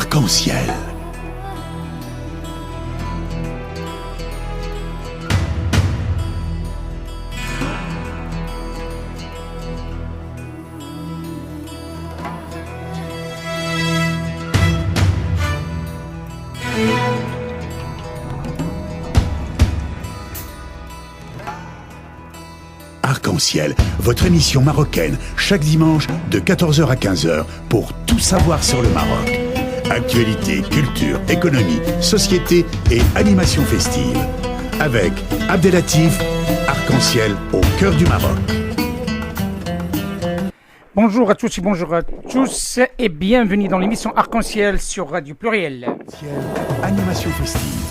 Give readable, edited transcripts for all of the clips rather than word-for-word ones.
Arc-en-ciel. Arc-en-ciel, votre émission marocaine, chaque dimanche de 14h à 15h pour tout savoir sur le Maroc. Actualité, culture, économie, société et animation festive. Avec Abdelatif, Arc-en-ciel au cœur du Maroc. Bonjour à tous et bonjour à tous et bienvenue dans l'émission Arc-en-ciel sur Radio Pluriel. Animation festive.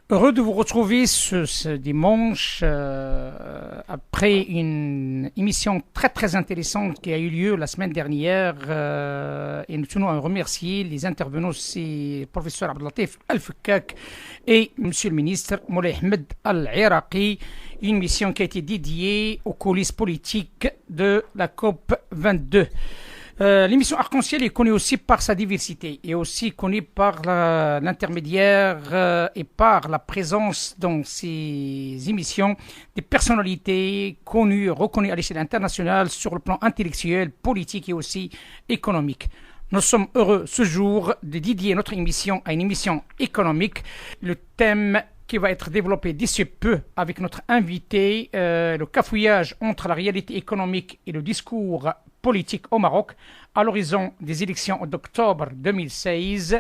Heureux de vous retrouver ce dimanche après une émission très intéressante qui a eu lieu la semaine dernière et nous tenons à remercier les intervenants, c'est le professeur Abdelatif Al-Fekak et monsieur le ministre Moulay Ahmed Al-Iraqi, une mission qui a été dédiée aux coulisses politiques de la COP 22. L'émission Arc-en-ciel est connue aussi par sa diversité et aussi connue par l'intermédiaire et par la présence dans ces émissions des personnalités connues, reconnues à l'échelle internationale sur le plan intellectuel, politique et aussi économique. Nous sommes heureux ce jour de dédier notre émission à une émission économique. Le thème qui va être développé d'ici peu avec notre invité, le cafouillage entre la réalité économique et le discours politique au Maroc à l'horizon des élections d'octobre 2016,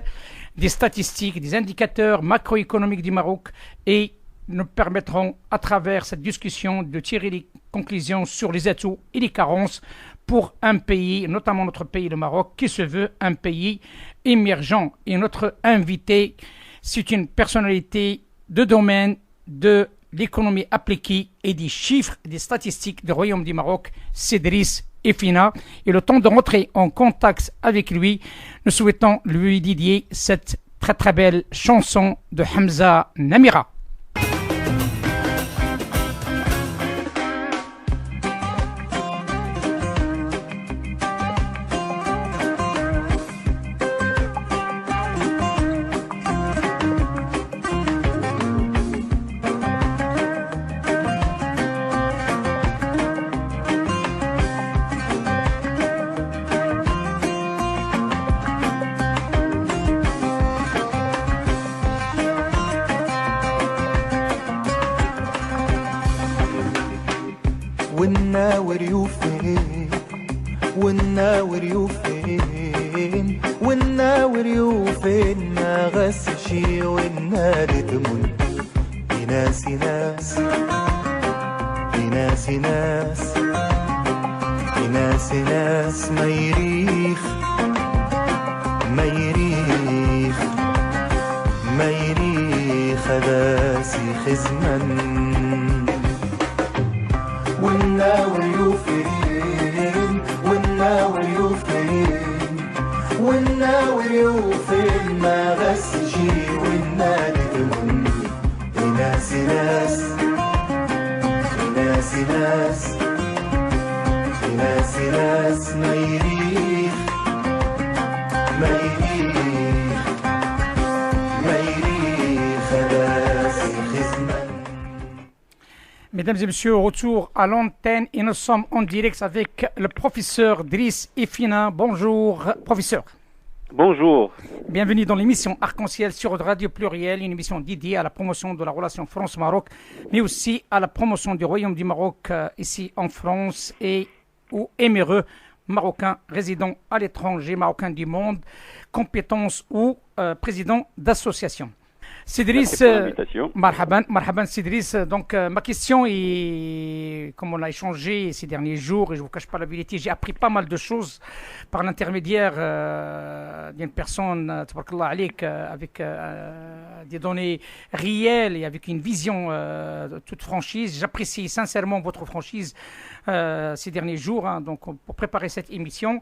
des statistiques, des indicateurs macroéconomiques du Maroc et nous permettront à travers cette discussion de tirer les conclusions sur les atouts et les carences pour un pays, notamment notre pays, le Maroc, qui se veut un pays émergent. Et notre invité, c'est une personnalité de domaine de l'économie appliquée et des chiffres et des statistiques du Royaume du Maroc, c'est Driss Effina. Et le temps de rentrer en contact avec lui, nous souhaitons lui dédier cette très belle chanson de Hamza Namira. والناور يوفين والناور يوفين والناور يوفين ما غسشي والنادي تمن يناسي ناس يناسي ناس يناسي ناس ما يريخ ما يريخ ما يريخ هذاسي خزمن والناور يوفين والناور يوفين والناور يوفين ما غسجي والنادي تمن يناسي ناس يناسي ناس يناسي ناس ما يريخ ما يريخ ما يريخ هداسي خزمن. Mesdames et messieurs, retour à l'antenne et nous sommes en direct avec le professeur Driss Effina. Bonjour, professeur. Bonjour. Bienvenue dans l'émission Arc-en-ciel sur Radio Pluriel, une émission dédiée à la promotion de la relation France-Maroc, mais aussi à la promotion du Royaume du Maroc ici en France et aux émireux marocains résidant à l'étranger, marocains du monde, compétences ou présidents d'associations. Cédric, marhaban Cédric. Donc ma question est, comme on a échangé ces derniers jours, et je ne vous cache pas la vérité, j'ai appris pas mal de choses par l'intermédiaire d'une personne, tabarakallah alik, avec des données réelles et avec une vision toute franchise. J'apprécie sincèrement votre franchise ces derniers jours, donc pour préparer cette émission.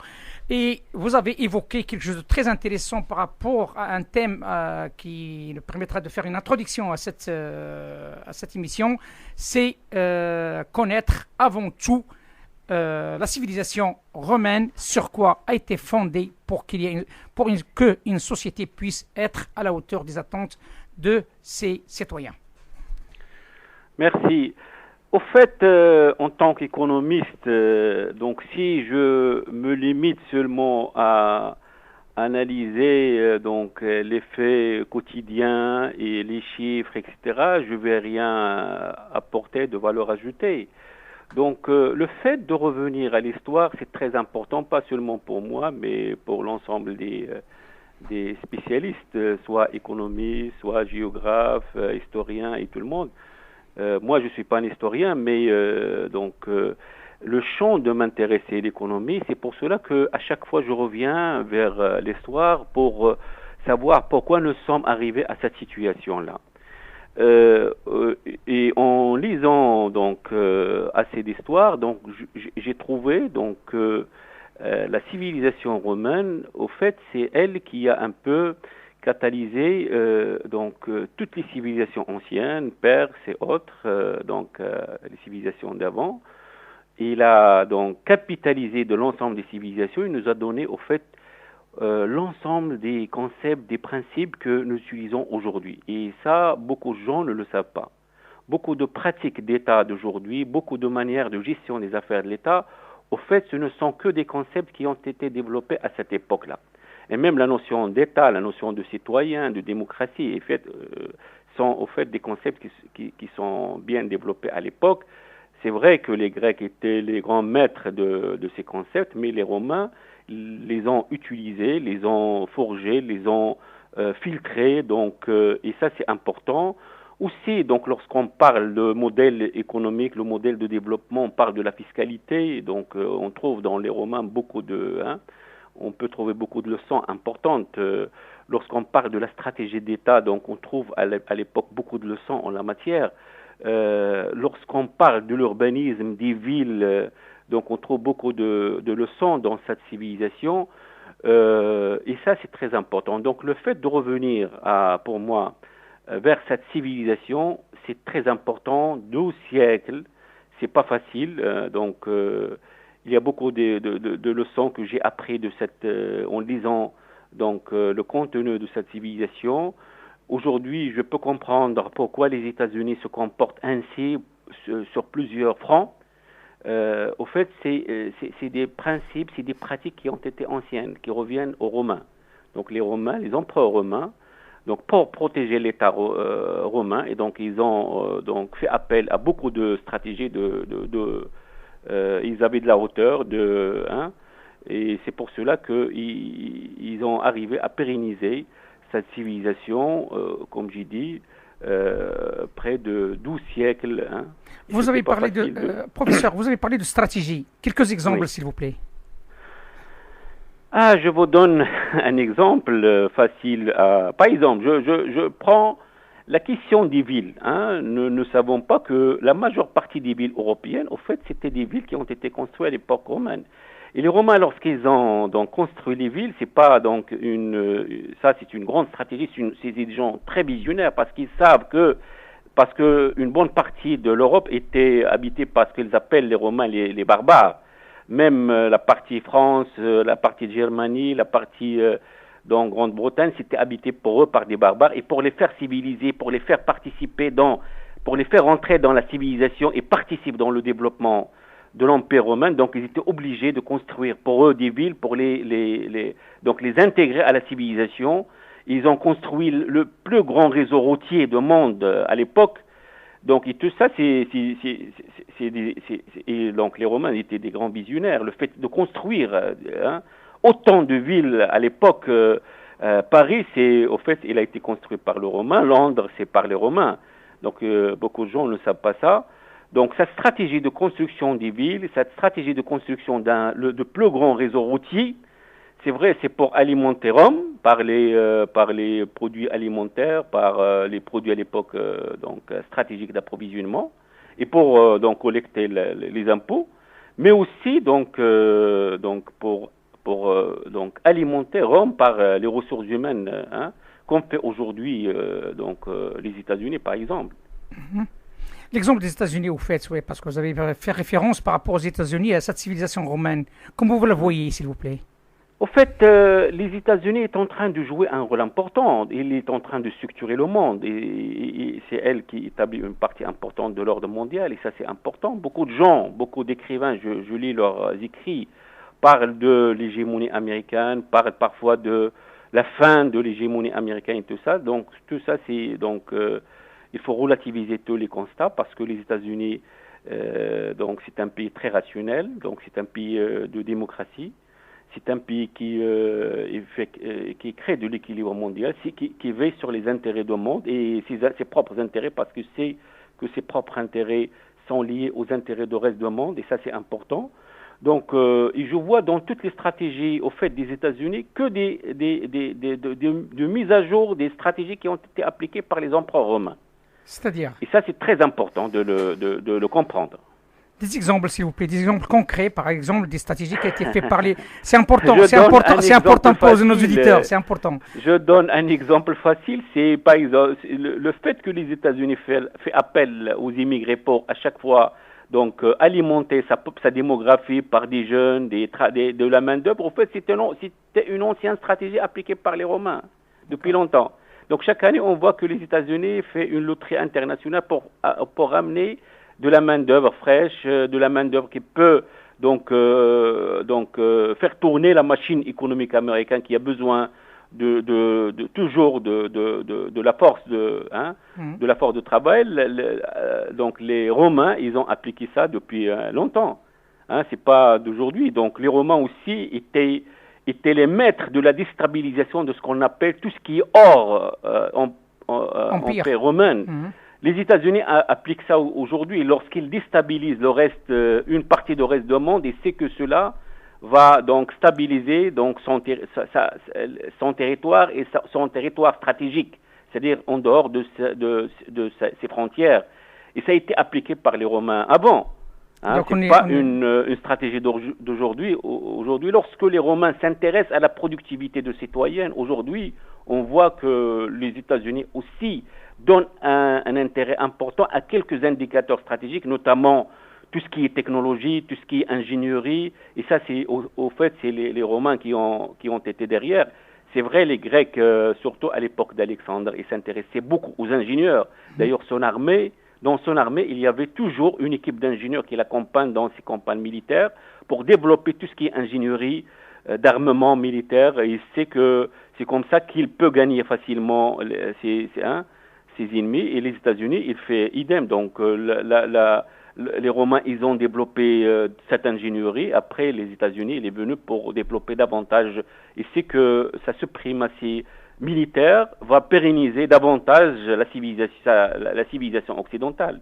Et vous avez évoqué quelque chose de très intéressant par rapport à un thème qui nous permettra de faire une introduction à cette émission, c'est connaître avant tout la civilisation romaine, sur quoi a été fondée pour qu'une société puisse être à la hauteur des attentes de ses citoyens. Merci. Au fait, en tant qu'économiste, donc si je me limite seulement à analyser les faits quotidiens et les chiffres, etc., je vais rien apporter de valeur ajoutée. Donc le fait de revenir à l'histoire, c'est très important, pas seulement pour moi, mais pour l'ensemble des spécialistes, soit économistes, soit géographes, historiens et tout le monde. Moi, je ne suis pas un historien, mais le champ de m'intéresser à l'économie, c'est pour cela qu'à chaque fois, je reviens vers l'histoire pour savoir pourquoi nous sommes arrivés à cette situation-là. Et en lisant assez d'histoires, j'ai trouvé que la civilisation romaine, au fait, c'est elle qui a un peu catalysé toutes les civilisations anciennes, Perse et autres, les civilisations d'avant. Il a donc capitalisé de l'ensemble des civilisations. Il nous a donné au fait l'ensemble des concepts, des principes que nous utilisons aujourd'hui. Et ça, beaucoup de gens ne le savent pas. Beaucoup de pratiques d'État d'aujourd'hui, beaucoup de manières de gestion des affaires de l'État, au fait, ce ne sont que des concepts qui ont été développés à cette époque-là. Et même la notion d'État, la notion de citoyen, de démocratie, sont au fait des concepts qui sont bien développés à l'époque. C'est vrai que les Grecs étaient les grands maîtres de ces concepts, mais les Romains les ont utilisés, les ont forgés, les ont filtrés, et ça c'est important. Aussi, donc, lorsqu'on parle de modèle économique, le modèle de développement, on parle de la fiscalité, on trouve dans les Romains on peut trouver beaucoup de leçons importantes. Lorsqu'on parle de la stratégie d'État, donc on trouve à l'époque beaucoup de leçons en la matière. Lorsqu'on parle de l'urbanisme, des villes, donc on trouve beaucoup de leçons dans cette civilisation. Et ça, c'est très important. Donc le fait de revenir, pour moi, vers cette civilisation, c'est très important. 12 siècles, c'est pas facile. Il y a beaucoup de leçons que j'ai appris en lisant le contenu de cette civilisation. Aujourd'hui, je peux comprendre pourquoi les États-Unis se comportent ainsi sur plusieurs fronts. Au fait, c'est des principes, c'est des pratiques qui ont été anciennes, qui reviennent aux Romains. Donc les Romains, les empereurs romains, donc pour protéger l'État romain, et donc ils ont fait appel à beaucoup de stratégies ils avaient de la hauteur, et c'est pour cela qu'ils ont arrivé à pérenniser cette civilisation, comme j'ai dit, près de 12 siècles. Vous avez parlé professeur, vous avez parlé de stratégie. Quelques exemples, Oui. s'il vous plaît. Je vous donne un exemple facile. Par exemple, je prends la question des villes. Nous ne savons pas que la majeure partie des villes européennes, au fait, c'était des villes qui ont été construites à l'époque romaine. Et les Romains, lorsqu'ils ont construit les villes, c'est pas c'est une grande stratégie, c'est des gens très visionnaires parce qu'ils savent parce que une bonne partie de l'Europe était habitée par ce qu'ils appellent les Romains les barbares. Même la partie France, la partie de Germanie, la partie Grande-Bretagne, c'était habité pour eux par des barbares, et pour les faire civiliser, pour les faire participer pour les faire entrer dans la civilisation et participer dans le développement de l'Empire romain, donc ils étaient obligés de construire pour eux des villes pour les intégrer à la civilisation. Ils ont construit le plus grand réseau routier du monde à l'époque. Donc, et tout ça, et donc les Romains étaient des grands visionnaires. Le fait de construire autant de villes à l'époque, Paris, au fait, il a été construit par les Romains. Londres, c'est par les Romains. Donc, beaucoup de gens ne savent pas ça. Donc, cette stratégie de construction des villes, cette stratégie de construction de plus grand réseau routier, c'est vrai, c'est pour alimenter Rome par les produits alimentaires, par les produits à l'époque stratégiques d'approvisionnement, et pour collecter les impôts, mais aussi pour alimenter Rome par les ressources humaines, comme fait aujourd'hui les États-Unis par exemple. Mm-hmm. L'exemple des États-Unis, au fait, oui, parce que vous avez fait référence par rapport aux États-Unis à cette civilisation romaine. Comment vous la voyez, s'il vous plaît? Au fait, les États-Unis sont en train de jouer un rôle important. Il est en train de structurer le monde et c'est elle qui établit une partie importante de l'ordre mondial et ça c'est important. Beaucoup de gens, beaucoup d'écrivains, je lis leurs écrits, parlent de l'hégémonie américaine, parlent parfois de la fin de l'hégémonie américaine et tout ça. Donc tout ça c'est il faut relativiser tous les constats parce que les États-Unis donc c'est un pays très rationnel, donc c'est un pays de démocratie. C'est un pays qui crée de l'équilibre mondial, qui veille sur les intérêts du monde et ses propres intérêts parce que c'est que ses propres intérêts sont liés aux intérêts du reste du monde et ça c'est important. Donc et je vois dans toutes les stratégies au fait des États-Unis que de mise à jour des stratégies qui ont été appliquées par les empereurs romains. C'est-à-dire? Et ça c'est très important de le comprendre. Des exemples, s'il vous plaît, des exemples concrets, par exemple, des stratégies qui ont été faites par les... C'est important, c'est important pour nos auditeurs, c'est important. Je donne un exemple facile, c'est par exemple le fait que les États-Unis fait appel aux immigrés pour à chaque fois donc alimenter sa démographie par des jeunes, de la main-d'œuvre. En fait, c'était une ancienne stratégie appliquée par les Romains depuis longtemps. Donc chaque année, on voit que les États-Unis fait une loterie internationale pour ramener de la main-d'œuvre fraîche, de la main-d'œuvre qui peut faire tourner la machine économique américaine qui a besoin toujours de la force de la force de travail. Donc les Romains, ils ont appliqué ça depuis longtemps. C'est pas d'aujourd'hui. Donc les Romains aussi étaient les maîtres de la déstabilisation de ce qu'on appelle tout ce qui est hors empire romain. Les États-Unis appliquent ça aujourd'hui lorsqu'ils déstabilisent une partie du reste du monde et c'est que cela va donc stabiliser donc son territoire et son territoire stratégique, c'est-à-dire en dehors de ses frontières. Et ça a été appliqué par les Romains avant. C'est pas une stratégie d'aujourd'hui. Aujourd'hui, lorsque les Romains s'intéressent à la productivité de citoyens, aujourd'hui, on voit que les États-Unis aussi donnent un intérêt important à quelques indicateurs stratégiques, notamment tout ce qui est technologie, tout ce qui est ingénierie. Et ça, c'est au fait, c'est les Romains qui ont été derrière. C'est vrai, les Grecs, surtout à l'époque d'Alexandre, ils s'intéressaient beaucoup aux ingénieurs. D'ailleurs, dans son armée, il y avait toujours une équipe d'ingénieurs qui l'accompagne dans ses campagnes militaires pour développer tout ce qui est ingénierie, d'armement militaire. Et il sait que c'est comme ça qu'il peut gagner facilement ses ennemis. Et les États-Unis, il fait idem. Donc les Romains, ils ont développé cette ingénierie. Après, les États-Unis, il est venu pour développer davantage. Et c'est que sa suprématie militaire va pérenniser davantage la civilisation occidentale.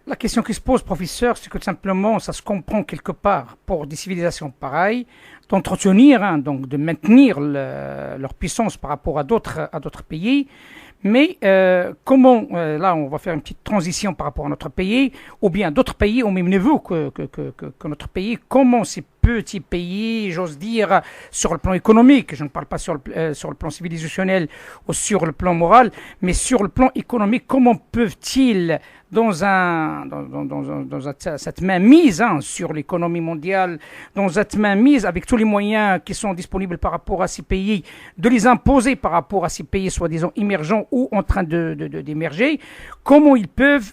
La question qui se pose, professeur, c'est que tout simplement, ça se comprend quelque part pour des civilisations pareilles, d'entretenir, donc de maintenir leur puissance par rapport à d'autres pays. Mais comment, là on va faire une petite transition par rapport à notre pays, ou bien d'autres pays au même niveau que notre pays, comment ces petits pays, j'ose dire, sur le plan économique, je ne parle pas sur le plan civilisationnel ou sur le plan moral, mais sur le plan économique, comment peuvent-ils, dans cette mainmise sur l'économie mondiale, dans cette mainmise avec tous les moyens qui sont disponibles par rapport à ces pays, de les imposer par rapport à ces pays soi-disant émergents ou en train d'émerger, comment ils peuvent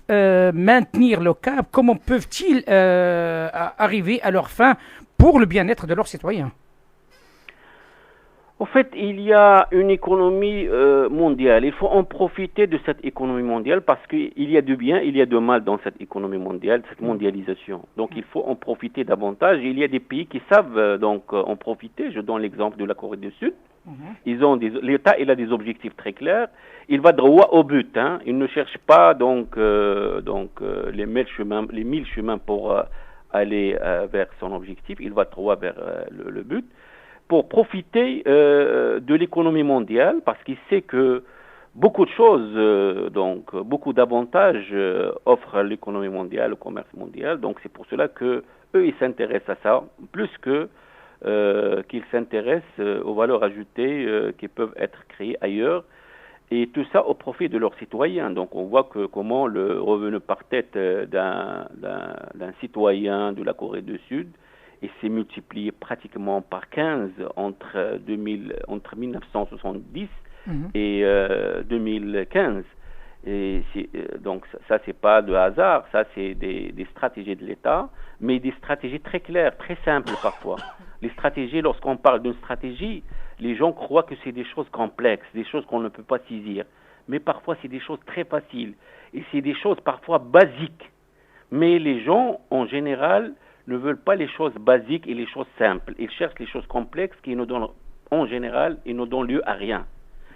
maintenir le cap, comment peuvent-ils arriver à leur fin pour le bien-être de leurs citoyens? En fait, il y a une économie mondiale. Il faut en profiter de cette économie mondiale parce qu'il y a du bien, il y a du mal dans cette économie mondiale, cette mondialisation. Donc, il faut en profiter davantage. Il y a des pays qui savent donc en profiter. Je donne l'exemple de la Corée du Sud. L'État, il a des objectifs très clairs. Il va droit au but. Il ne cherche pas les 1000 chemins pour aller vers son objectif. Il va droit vers le but, pour profiter de l'économie mondiale, parce qu'il sait que beaucoup de choses, beaucoup d'avantages offre l'économie mondiale, le commerce mondial. Donc c'est pour cela que eux ils s'intéressent à ça, plus que qu'ils s'intéressent aux valeurs ajoutées qui peuvent être créées ailleurs. Et tout ça au profit de leurs citoyens. Donc on voit comment le revenu par tête d'un citoyen de la Corée du Sud s'est multiplié pratiquement par 15 entre 1970 et 2015. Et donc ça c'est pas de hasard, ça c'est des stratégies de l'État, mais des stratégies très claires, très simples parfois. Les stratégies, lorsqu'on parle d'une stratégie, les gens croient que c'est des choses complexes, des choses qu'on ne peut pas saisir. Mais parfois c'est des choses très faciles et c'est des choses parfois basiques. Mais les gens en général ne veulent pas les choses basiques et les choses simples. Ils cherchent les choses complexes qui nous donnent en général et ne donnent lieu à rien.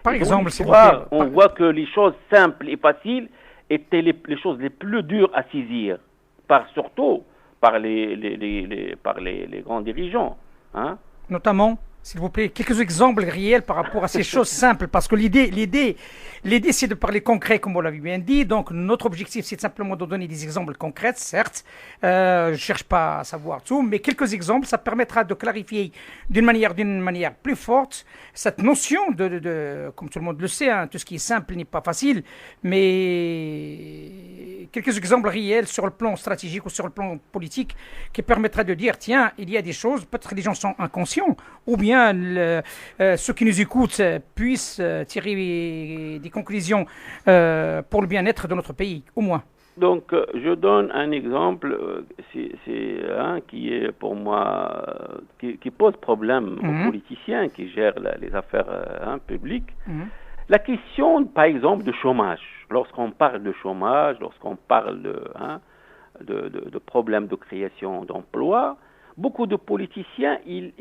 Par exemple, on voit que les choses simples et faciles étaient les choses les plus dures à saisir, surtout par les grands dirigeants. Hein. Notamment, s'il vous plaît, quelques exemples réels par rapport à ces choses simples, parce que l'idée, c'est de parler concret, comme vous l'avez bien dit. Donc, notre objectif, c'est simplement de donner des exemples concrets, certes. Je cherche pas à savoir tout, mais quelques exemples, ça permettra de clarifier d'une manière plus forte cette notion de comme tout le monde le sait, hein, tout ce qui est simple n'est pas facile, mais quelques exemples réels sur le plan stratégique ou sur le plan politique qui permettra de dire, tiens, il y a des choses, peut-être que les gens sont inconscients, ou bien ceux qui nous écoutent puissent tirer des conclusions pour le bien-être de notre pays, au moins. Donc, je donne un exemple c'est un qui est pour moi, qui pose problème aux politiciens qui gèrent les affaires publiques. La question, par exemple, de chômage. Lorsqu'on parle de chômage, lorsqu'on parle de problèmes de création d'emplois, beaucoup de politiciens, ils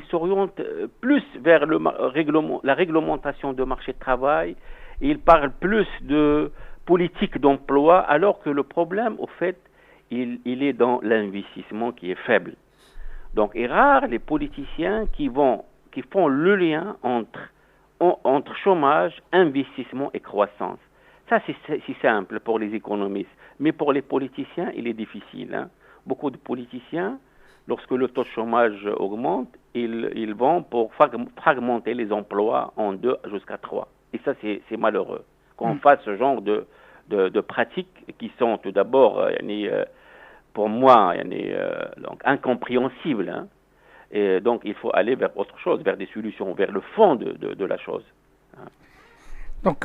s'orientent plus vers la réglementation de marché de travail. Ils parlent plus de politique d'emploi, alors que le problème, au fait, il est dans l'investissement qui est faible. Donc, il est rare les politiciens qui font le lien entre chômage, investissement et croissance. Ça, c'est simple pour les économistes. Mais pour les politiciens, il est difficile. Hein. Beaucoup de politiciens, lorsque le taux de chômage augmente, ils vont pour fragmenter les emplois en 2 jusqu'à 3. Et ça, c'est malheureux. Qu'on fasse ce genre de pratiques qui sont tout d'abord, pour moi, donc incompréhensibles. Hein. Et donc, il faut aller vers autre chose, vers des solutions, vers le fond de la chose. Hein. Donc,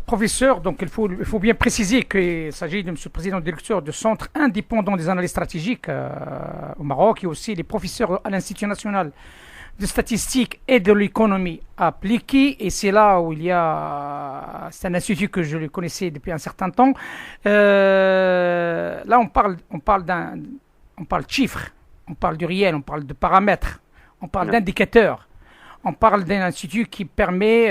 professeur, donc il faut bien préciser qu'il s'agit de M. le Président directeur du Centre indépendant des analyses stratégiques au Maroc et aussi les professeurs à l'Institut national de statistique et de l'économie appliquée. Et c'est là où c'est un institut que je le connaissais depuis un certain temps. Là, on parle de chiffres, on parle du réel, on parle de paramètres, on parle d'indicateurs. On parle d'un institut qui permet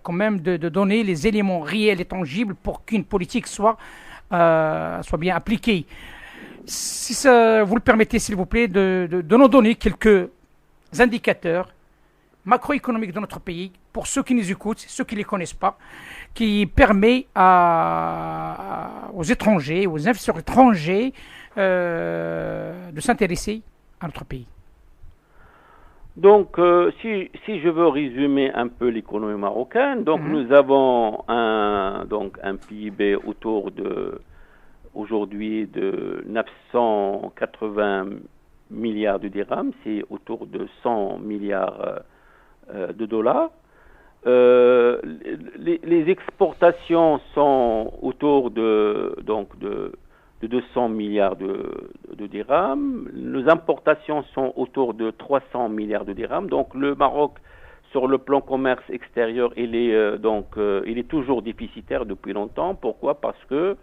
quand même de donner les éléments réels et tangibles pour qu'une politique soit bien appliquée. Si vous le permettez, s'il vous plaît, de nous donner quelques indicateurs macroéconomiques de notre pays, pour ceux qui nous écoutent, ceux qui ne les connaissent pas, qui permet aux étrangers, aux investisseurs étrangers de s'intéresser à notre pays. Donc, si je veux résumer un peu l'économie marocaine, donc nous avons un PIB aujourd'hui de 980 milliards de dirhams, c'est autour de 100 milliards de dollars. Les exportations sont autour de 200 milliards de dirhams. Nos importations sont autour de 300 milliards de dirhams. Donc le Maroc, sur le plan commerce extérieur, il est toujours déficitaire depuis longtemps. Pourquoi ? Parce que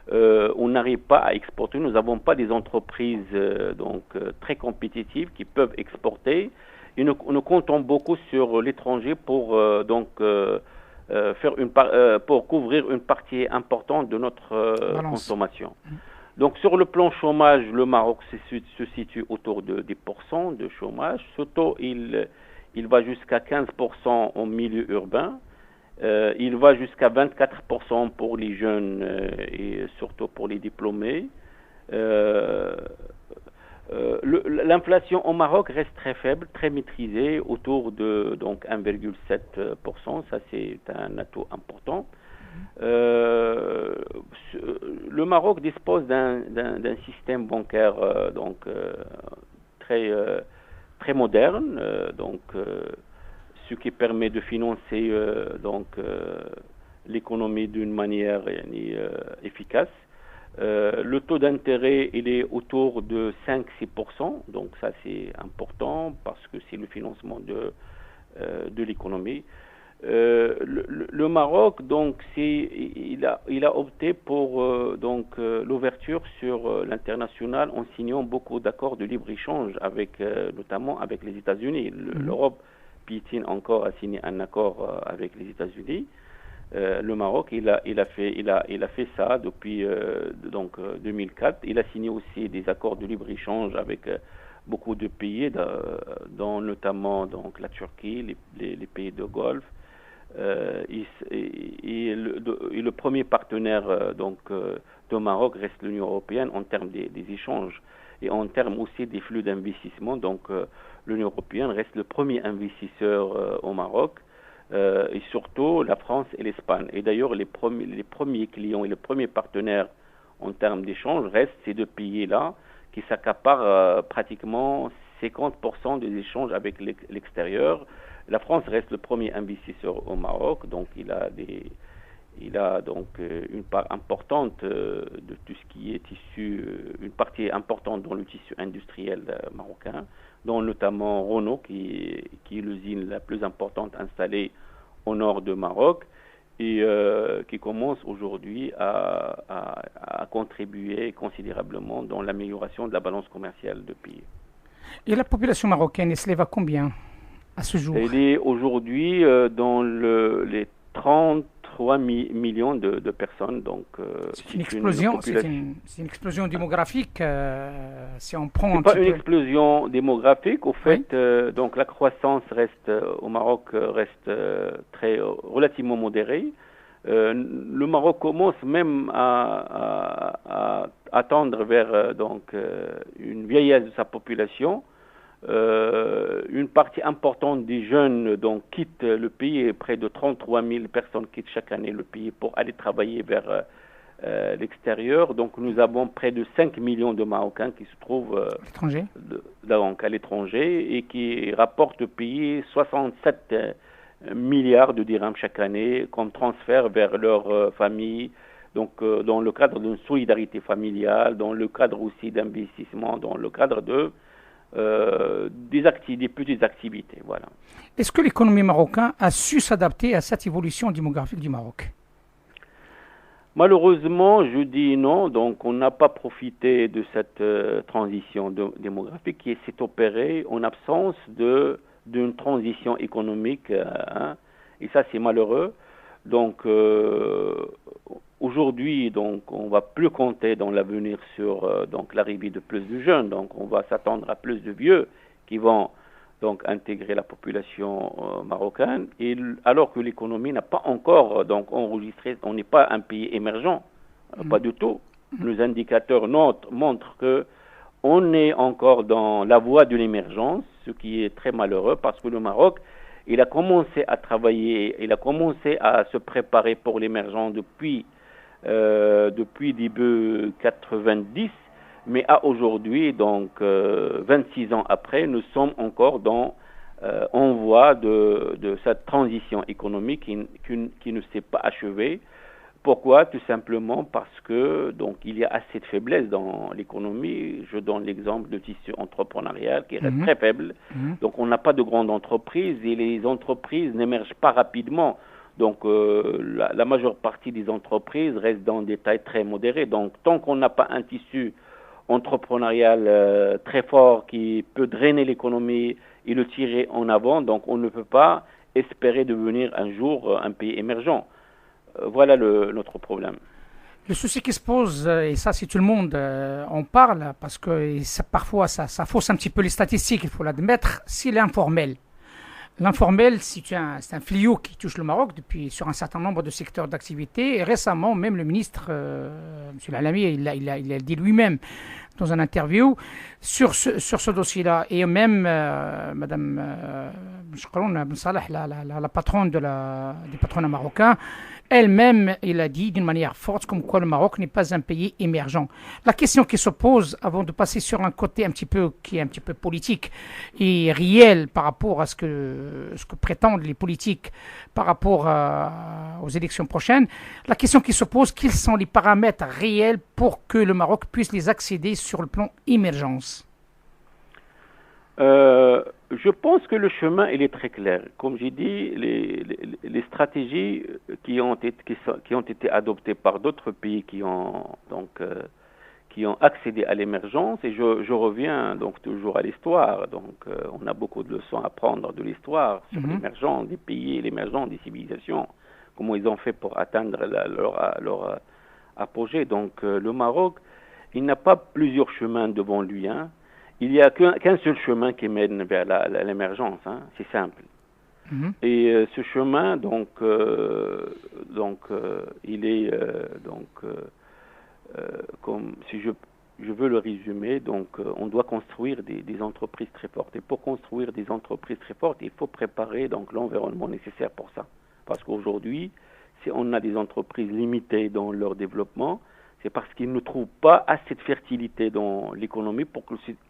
on n'arrive pas à exporter. Nous n'avons pas des entreprises très compétitives qui peuvent exporter. Et nous comptons beaucoup sur l'étranger pour pour couvrir une partie importante de notre consommation. Donc sur le plan chômage, le Maroc se situe autour de 10% de chômage. Ce taux, il va jusqu'à 15% au milieu urbain. Il va jusqu'à 24% pour les jeunes et surtout pour les diplômés. L'inflation au Maroc reste très faible, très maîtrisée, autour de donc 1,7%. Ça, c'est un atout important. Le Maroc dispose d'un système bancaire très très moderne, ce qui permet de financer l'économie d'une manière efficace. Le taux d'intérêt, il est autour de 5-6%, donc ça c'est important parce que c'est le financement de l'économie. Le Maroc, donc, il a opté pour l'ouverture sur l'international en signant beaucoup d'accords de libre-échange notamment avec les États-Unis. L'Europe piétine encore à signer un accord avec les États-Unis. Le Maroc, il a fait ça depuis 2004. Il a signé aussi des accords de libre-échange avec beaucoup de pays, dont notamment la Turquie, les pays de Golfe. Et le premier partenaire de Maroc reste l'Union européenne en termes des échanges et en termes aussi des flux d'investissement. Donc l'Union européenne reste le premier investisseur au Maroc. Et surtout la France et l'Espagne. Et d'ailleurs, les premiers clients et les premiers partenaires en termes d'échange restent ces deux pays-là qui s'accaparent pratiquement 50% des échanges avec l'extérieur. La France reste le premier investisseur au Maroc, donc il a donc une part importante de tout ce qui est issu, une partie importante dans le tissu industriel marocain, dont notamment Renault, qui est l'usine la plus importante installée au nord du Maroc et qui commence aujourd'hui à contribuer considérablement dans l'amélioration de la balance commerciale du pays. Et la population marocaine, elle s'élève à combien à ce jour? Elle est aujourd'hui dans les 33 millions de personnes. Donc, c'est une explosion, c'est une explosion démographique. Si on prend c'est pas une explosion démographique. Au fait, donc la croissance reste au Maroc reste relativement modérée. Le Maroc commence même à tendre vers une vieillesse de sa population. Une partie importante des jeunes quittent le pays, près de 33 000 personnes quittent chaque année le pays pour aller travailler vers l'extérieur. Donc nous avons près de 5 millions de Marocains qui se trouvent à l'étranger et qui rapportent au pays 67 milliards de dirhams chaque année comme transfert vers leur famille. Donc dans le cadre d'une solidarité familiale, dans le cadre aussi d'investissement, dans le cadre des petites activités. Voilà. Est-ce que l'économie marocaine a su s'adapter à cette évolution démographique du Maroc? Malheureusement, je dis non. Donc, on n'a pas profité de cette transition démographique qui s'est opérée en absence d'une transition économique. Et ça, c'est malheureux. Donc, aujourd'hui, on va plus compter dans l'avenir sur l'arrivée de plus de jeunes. Donc, on va s'attendre à plus de vieux qui vont intégrer la population marocaine. Et alors que l'économie n'a pas encore enregistré, on n'est pas un pays émergent, pas du tout. Nos indicateurs montrent que on est encore dans la voie de l'émergence, ce qui est très malheureux parce que le Maroc, il a commencé à travailler, il a commencé à se préparer pour l'émergence depuis début 90, mais à aujourd'hui, 26 ans après, nous sommes encore en voie de cette transition économique qui ne s'est pas achevée. Pourquoi? Tout simplement parce que il y a assez de faiblesse dans l'économie. Je donne l'exemple de tissu entrepreneurial qui reste très faible. Donc on n'a pas de grandes entreprises et les entreprises n'émergent pas rapidement. Donc la majeure partie des entreprises restent dans des tailles très modérées. Donc tant qu'on n'a pas un tissu entrepreneurial très fort qui peut drainer l'économie et le tirer en avant, donc on ne peut pas espérer devenir un jour un pays émergent. Voilà notre problème. Le souci qui se pose, et ça c'est tout le monde en parle, parce que parfois ça fausse un petit peu les statistiques, il faut l'admettre, c'est l'informel. L'informel, c'est un fléau qui touche le Maroc sur un certain nombre de secteurs d'activité. Et récemment, même le ministre, M. Lalami, il a dit lui-même dans une interview sur ce dossier-là. Et même Madame Ben Salah, la patronne du patronat marocain, elle-même, elle a dit d'une manière forte comme quoi le Maroc n'est pas un pays émergent. La question qui se pose, avant de passer sur un côté qui est un petit peu politique et réel par rapport à ce que prétendent les politiques par rapport aux élections prochaines, la question qui se pose, quels sont les paramètres réels pour que le Maroc puisse les accéder sur le plan émergence? Je pense que le chemin il est très clair. Comme j'ai dit, les stratégies qui ont été adoptées par d'autres pays qui ont accédé à l'émergence, et je reviens donc toujours à l'histoire. Donc on a beaucoup de leçons à prendre de l'histoire sur l'émergence des pays, l'émergence des civilisations, comment ils ont fait pour atteindre leur apogée. Donc le Maroc, il n'a pas plusieurs chemins devant lui, hein. Il n'y a qu'un seul chemin qui mène vers l'émergence, hein. C'est simple. Et ce chemin, il est comme si je veux le résumer. Donc, on doit construire des entreprises très fortes. Et pour construire des entreprises très fortes, il faut préparer donc l'environnement nécessaire pour ça. Parce qu'aujourd'hui, si on a des entreprises limitées dans leur développement, c'est parce qu'ils ne trouvent pas assez de fertilité dans l'économie pour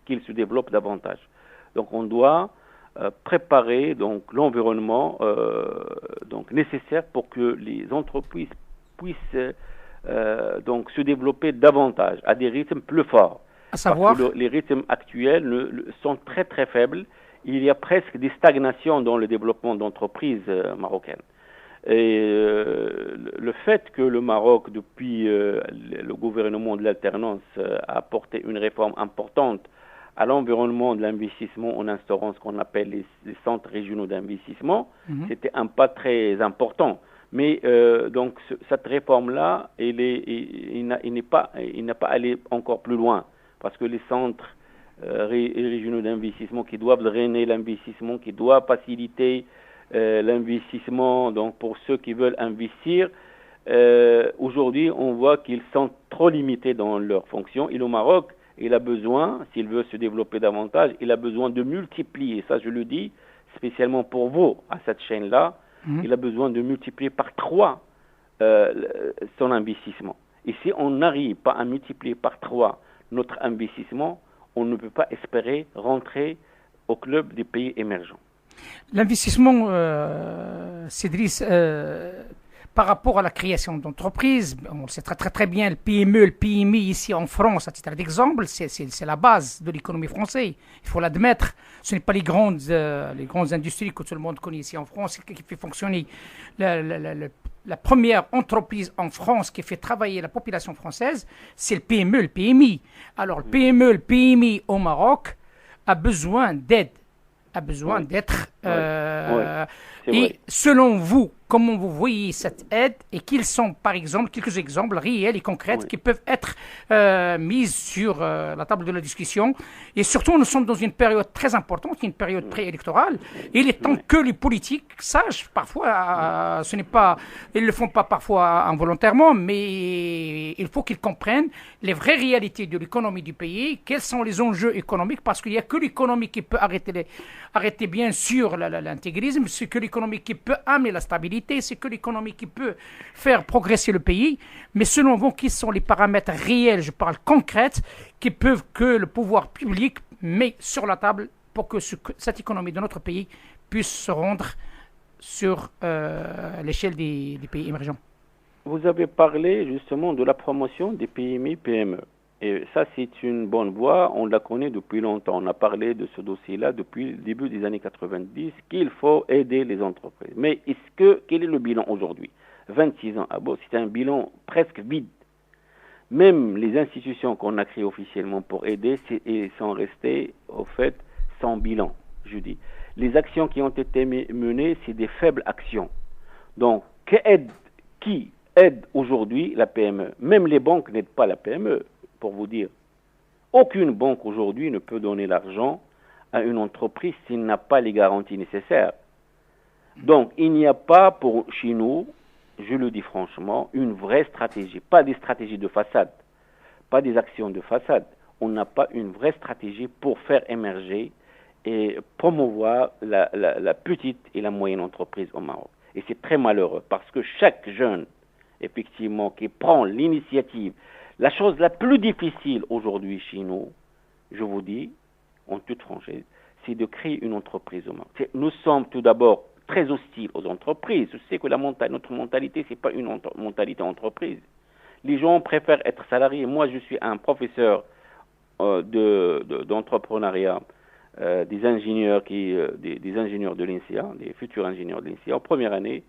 qu'ils se développent davantage. Donc on doit préparer donc l'environnement nécessaire pour que les entreprises puissent donc se développer davantage à des rythmes plus forts. À savoir, parce que les rythmes actuels sont très très faibles. Il y a presque des stagnations dans le développement d'entreprises marocaines. Et le fait que le Maroc, depuis le gouvernement de l'alternance, a apporté une réforme importante à l'environnement de l'investissement en instaurant ce qu'on appelle les centres régionaux d'investissement, c'était un pas très important. Mais donc cette réforme-là, il n'a pas allé encore plus loin, parce que les centres régionaux d'investissement qui doivent drainer l'investissement, qui doivent faciliter l'investissement, donc pour ceux qui veulent investir, aujourd'hui on voit qu'ils sont trop limités dans leurs fonctions. Et le Maroc, il a besoin, s'il veut se développer davantage, il a besoin de multiplier, ça je le dis spécialement pour vous à cette chaîne-là, il a besoin de multiplier par 3 son investissement. Et si on n'arrive pas à multiplier par 3 notre investissement, on ne peut pas espérer rentrer au club des pays émergents. L'investissement, Cédric, par rapport à la création d'entreprises, on le sait très, très, très bien, le PME, le PMI ici en France, à titre d'exemple, c'est la base de l'économie française. Il faut l'admettre. Ce n'est pas les grandes industries que tout le monde connaît ici en France qui fait fonctionner la première entreprise en France qui fait travailler la population française, c'est le PME, le PMI. Alors, le PME, le PMI au Maroc a besoin d'aide. A besoin d'être... et selon vous, comment vous voyez cette aide et quels sont, par exemple, quelques exemples réels et concrets qui peuvent être mis sur la table de la discussion. Et surtout, nous sommes dans une période très importante, une période préélectorale. Il est temps que les politiques sachent, parfois, ils ne le font pas parfois involontairement, mais il faut qu'ils comprennent les vraies réalités de l'économie du pays, quels sont les enjeux économiques, parce qu'il n'y a que l'économie qui peut arrêter bien sûr l'intégrisme, c'est que l'économie qui peut amener la stabilité, c'est que l'économie qui peut faire progresser le pays. Mais selon vous, quels sont les paramètres réels, je parle concrets, que le pouvoir public met sur la table pour que cette économie de notre pays puisse se rendre sur l'échelle des pays émergents? Vous avez parlé justement de la promotion des PMI, PME. Et ça, c'est une bonne voie. On la connaît depuis longtemps. On a parlé de ce dossier-là depuis le début des années 90, qu'il faut aider les entreprises. Mais quel est le bilan aujourd'hui? 26 ans. Ah bon, c'est un bilan presque vide. Même les institutions qu'on a créées officiellement pour aider sont restées, au fait, sans bilan, je dis. Les actions qui ont été menées, c'est des faibles actions. Donc, qui aide aujourd'hui la PME? Même les banques n'aident pas la PME. Pour vous dire, aucune banque aujourd'hui ne peut donner l'argent à une entreprise s'il n'a pas les garanties nécessaires. Donc, il n'y a pas chez nous, je le dis franchement, une vraie stratégie, pas des stratégies de façade, pas des actions de façade. on n'a pas une vraie stratégie pour faire émerger et promouvoir la petite et la moyenne entreprise au Maroc. Et c'est très malheureux parce que chaque jeune, effectivement, qui prend l'initiative, la chose la plus difficile aujourd'hui chez nous, je vous dis, en toute franchise, c'est de créer une entreprise au Maroc. Nous sommes tout d'abord très hostiles aux entreprises. Je sais que notre mentalité, c'est pas une mentalité entreprise. Les gens préfèrent être salariés. Moi, je suis un professeur d'entrepreneuriat, des ingénieurs des ingénieurs de l'INSEA, des futurs ingénieurs de l'INSEA. En première année,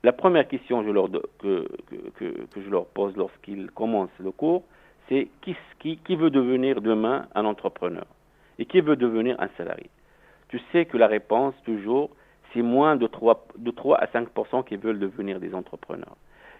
la première question que je leur pose lorsqu'ils commencent le cours, c'est qui veut devenir demain un entrepreneur et qui veut devenir un salarié. Tu sais que la réponse, toujours, c'est moins de 3 à 5% qui veulent devenir des entrepreneurs.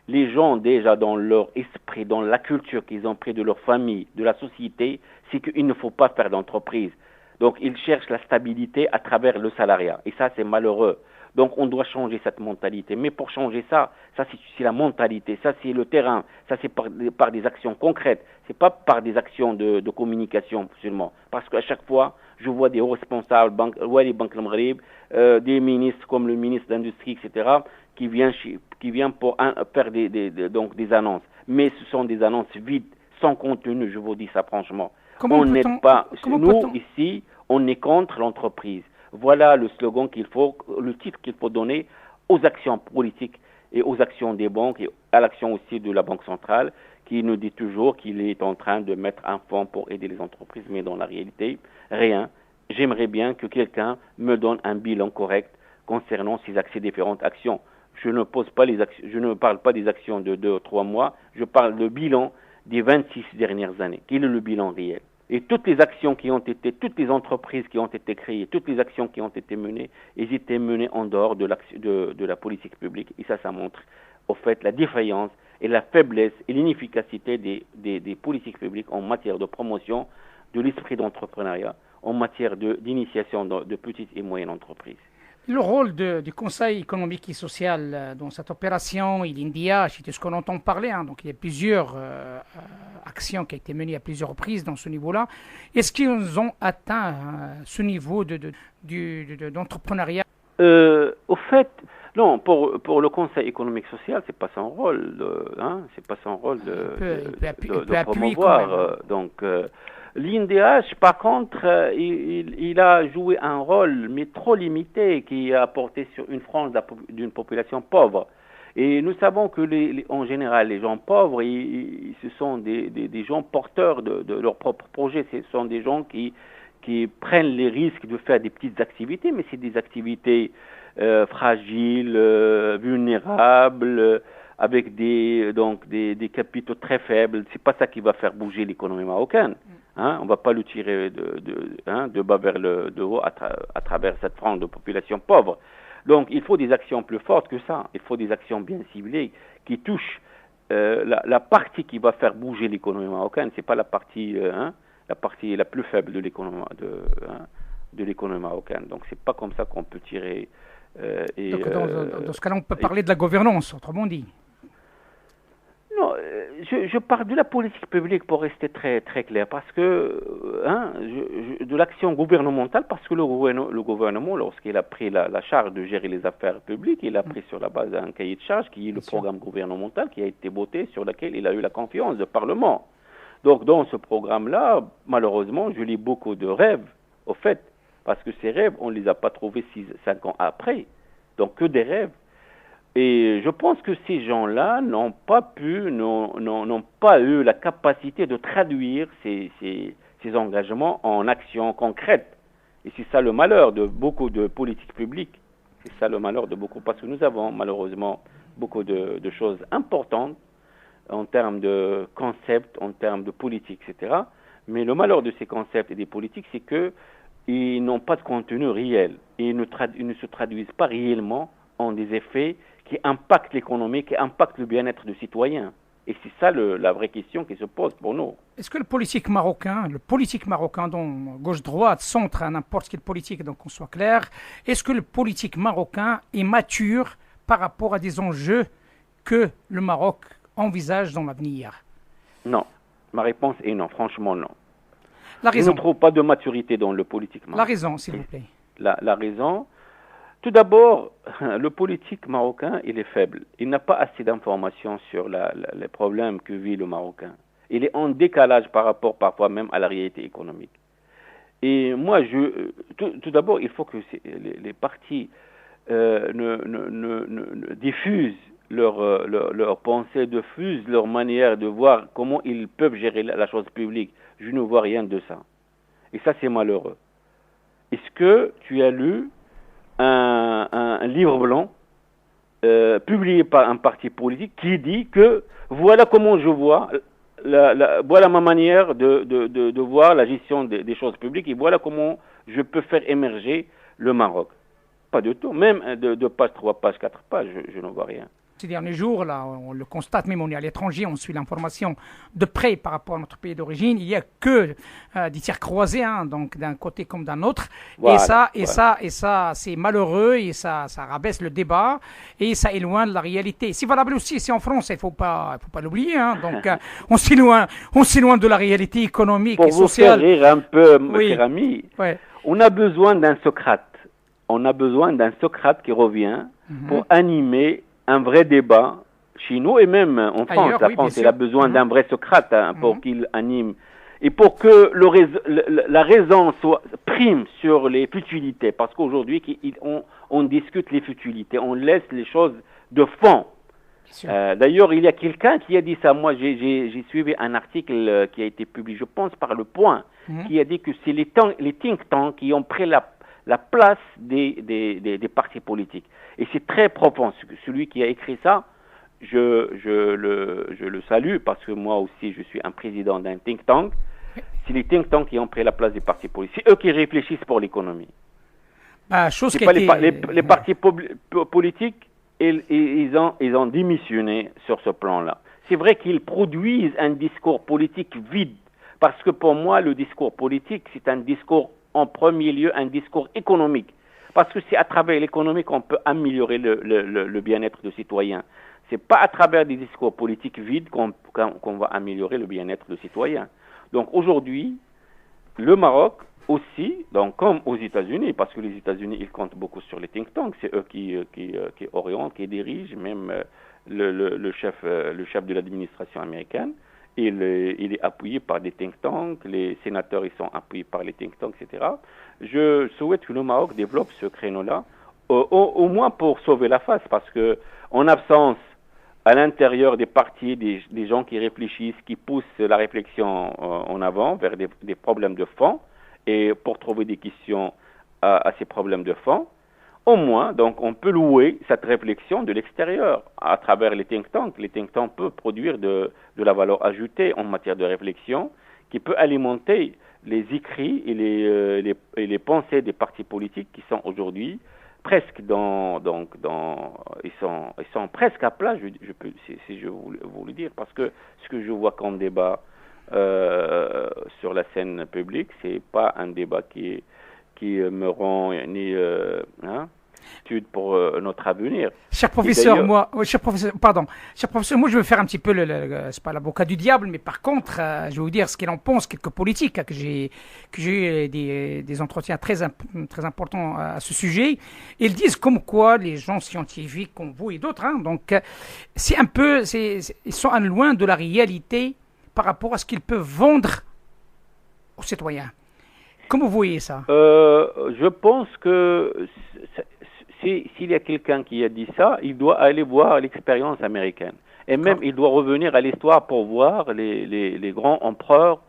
Les gens, déjà, dans leur esprit, dans la culture qu'ils ont pris de leur famille, de la société, c'est qu'il ne faut pas faire d'entreprise. Donc, ils cherchent la stabilité à travers le salariat. Et ça, c'est malheureux. Donc, on doit changer cette mentalité. Mais pour changer ça c'est la mentalité. Ça, c'est le terrain. Ça, c'est par des actions concrètes. C'est pas par des actions de communication seulement. Parce qu'à chaque fois, je vois des hauts responsables, les banques Maghreb, des ministres comme le ministre d'Industrie, etc., qui vient pour faire des annonces. Mais ce sont des annonces vides, sans contenu, je vous dis ça franchement. Nous, ici, on est contre l'entreprise. Voilà le slogan le titre qu'il faut donner aux actions politiques et aux actions des banques et à l'action aussi de la Banque centrale qui nous dit toujours qu'il est en train de mettre un fonds pour aider les entreprises, mais dans la réalité, rien. J'aimerais bien que quelqu'un me donne un bilan correct concernant ces différentes actions. Je ne parle pas des actions de 2 ou 3 mois, je parle de bilan des 26 dernières années. Quel est le bilan réel? Et toutes les actions toutes les entreprises qui ont été créées, toutes les actions qui ont été menées, elles étaient menées en dehors de la politique publique. Et ça montre, au fait, la défaillance et la faiblesse et l'inefficacité des politiques publiques en matière de promotion de l'esprit d'entrepreneuriat, en matière d'initiation de petites et moyennes entreprises. Le rôle du Conseil économique et social dans cette opération, l'India, c'est ce qu'on entend parler. Donc, il y a plusieurs actions qui ont été menées à plusieurs reprises dans ce niveau-là. Est-ce qu'ils ont atteint ce niveau d'entrepreneuriat? Au fait, non, pour le Conseil économique et social, c'est pas son rôle. C'est pas son rôle de promouvoir. L'INDH, par contre, il a joué un rôle, mais trop limité, qui a porté sur une frange d'une population pauvre. Et nous savons que, en général, les gens pauvres, ce sont des gens porteurs de leurs propres projets. Ce sont des gens qui prennent les risques de faire des petites activités, mais c'est des activités fragiles, vulnérables, avec des capitaux très faibles. C'est pas ça qui va faire bouger l'économie marocaine. On va pas le tirer de bas vers de haut à travers cette frange de population pauvre. Donc, il faut des actions plus fortes que ça. Il faut des actions bien ciblées qui touchent la partie qui va faire bouger l'économie marocaine. C'est pas la partie la plus faible de l'économie marocaine. Donc, c'est pas comme ça qu'on peut tirer. Donc, dans ce cas-là, on peut parler de la gouvernance, autrement dit. Non, je parle de la politique publique pour rester très très clair, parce que de l'action gouvernementale, parce que le gouvernement, lorsqu'il a pris la charge de gérer les affaires publiques, il a pris sur la base d'un cahier de charge qui est le programme gouvernemental qui a été voté, sur lequel il a eu la confiance du Parlement. Donc dans ce programme-là, malheureusement, je lis beaucoup de rêves, au fait, parce que ces rêves, on ne les a pas trouvés 5 ans après, donc que des rêves. Et je pense que ces gens-là n'ont pas eu la capacité de traduire ces engagements en actions concrètes. Et c'est ça le malheur de beaucoup de politiques publiques. C'est ça le malheur de beaucoup, parce que nous avons malheureusement beaucoup de choses importantes en termes de concepts, en termes de politique, etc. Mais le malheur de ces concepts et des politiques, c'est qu'ils n'ont pas de contenu réel. Et ils ne se traduisent pas réellement en des effets qui impactent l'économie, qui impactent le bien-être du citoyen. Et c'est ça la vraie question qui se pose pour nous. Est-ce que le politique marocain, dont gauche-droite, centre, n'importe quelle politique, donc qu'on soit clair, est-ce que le politique marocain est mature par rapport à des enjeux que le Maroc envisage dans l'avenir? Non. Ma réponse est non, franchement non. La Je ne raison. trouve pas de maturité dans le politique La marocain. raison, s'il vous plaît. La raison, tout d'abord, le politique marocain, il est faible. Il n'a pas assez d'informations sur les problèmes que vit le Marocain. Il est en décalage par rapport parfois même à la réalité économique. Et moi, tout d'abord, il faut que les partis ne diffusent leur pensée, diffusent leur manière de voir comment ils peuvent gérer la chose publique. Je ne vois rien de ça. Et ça, c'est malheureux. Est-ce que tu as lu un livre blanc publié par un parti politique qui dit que voilà comment je vois, voilà ma manière de voir la gestion des choses publiques et voilà comment je peux faire émerger le Maroc. Pas du tout. Même de page 3 pages, 4 pages, je ne vois rien. Ces derniers jours, là, on le constate, même on est à l'étranger, on suit l'information de près par rapport à notre pays d'origine. Il n'y a que des tirs croisés, hein, donc d'un côté comme d'un autre. Voilà, Et ça, c'est malheureux et ça rabaisse le débat et ça éloigne la réalité. C'est valable aussi ici en France, il faut pas l'oublier. Hein, donc on s'éloigne de la réalité économique Pour et vous sociale. faire rire un peu, Oui. cher ami, Ouais. on a besoin d'un Socrate. On a besoin d'un Socrate qui revient pour animer un vrai débat chez nous et même en France. Ailleurs, La oui, France, bien elle a sûr. besoin d'un vrai Socrate pour qu'il anime. Et pour que la raison soit prime sur les futilités. Parce qu'aujourd'hui, on discute les futilités. On laisse les choses de fond. Bien sûr. D'ailleurs, il y a quelqu'un qui a dit ça. Moi, j'ai suivi un article qui a été publié, je pense, par Le Point, qui a dit que c'est les think tanks qui ont pris la place des partis politiques. Et c'est très profond. Celui qui a écrit ça, je le salue parce que moi aussi, je suis un président d'un think tank. C'est les think tanks qui ont pris la place des partis politiques. C'est eux qui réfléchissent pour l'économie. Chose C'est qui pas a été... les partis politiques, ils ont démissionné sur ce plan-là. C'est vrai qu'ils produisent un discours politique vide. Parce que pour moi, le discours politique, c'est un discours en premier lieu, un discours économique. Parce que c'est à travers l'économie qu'on peut améliorer le bien-être des citoyens. C'est pas à travers des discours politiques vides qu'on va améliorer le bien-être des citoyens. Donc aujourd'hui, le Maroc aussi, donc comme aux États-Unis, parce que les États-Unis, ils comptent beaucoup sur les think tanks, c'est eux qui orientent, qui dirigent, même le chef de l'administration américaine. Il est appuyé par des think tanks, les sénateurs ils sont appuyés par les think tanks, etc. Je souhaite que le Maroc développe ce créneau-là, au moins pour sauver la face, parce que en absence à l'intérieur des partis, des gens qui réfléchissent, qui poussent la réflexion en avant vers des problèmes de fond, et pour trouver des questions à ces problèmes de fond, au moins, donc, on peut louer cette réflexion de l'extérieur à travers les think tanks. Les think tanks peuvent produire de la valeur ajoutée en matière de réflexion qui peut alimenter les écrits et les pensées des partis politiques qui sont aujourd'hui presque ils sont presque à plat, si je vous le dire, parce que ce que je vois comme débat sur la scène publique, c'est pas un débat qui me rend ni étude pour notre avenir. Cher professeur, moi, je vais faire un petit peu c'est pas l'avocat du diable, mais par contre, je vais vous dire ce qu'il en pense, quelques politiques, que j'ai eu des entretiens très importants à ce sujet. Ils disent comme quoi les gens scientifiques comme vous et d'autres, hein, donc c'est un peu, ils sont loin de la réalité par rapport à ce qu'ils peuvent vendre aux citoyens. Comment vous voyez ça? Je pense que s'il y a quelqu'un qui a dit ça, il doit aller voir l'expérience américaine. Et même, il doit revenir à l'histoire pour voir les grands empereurs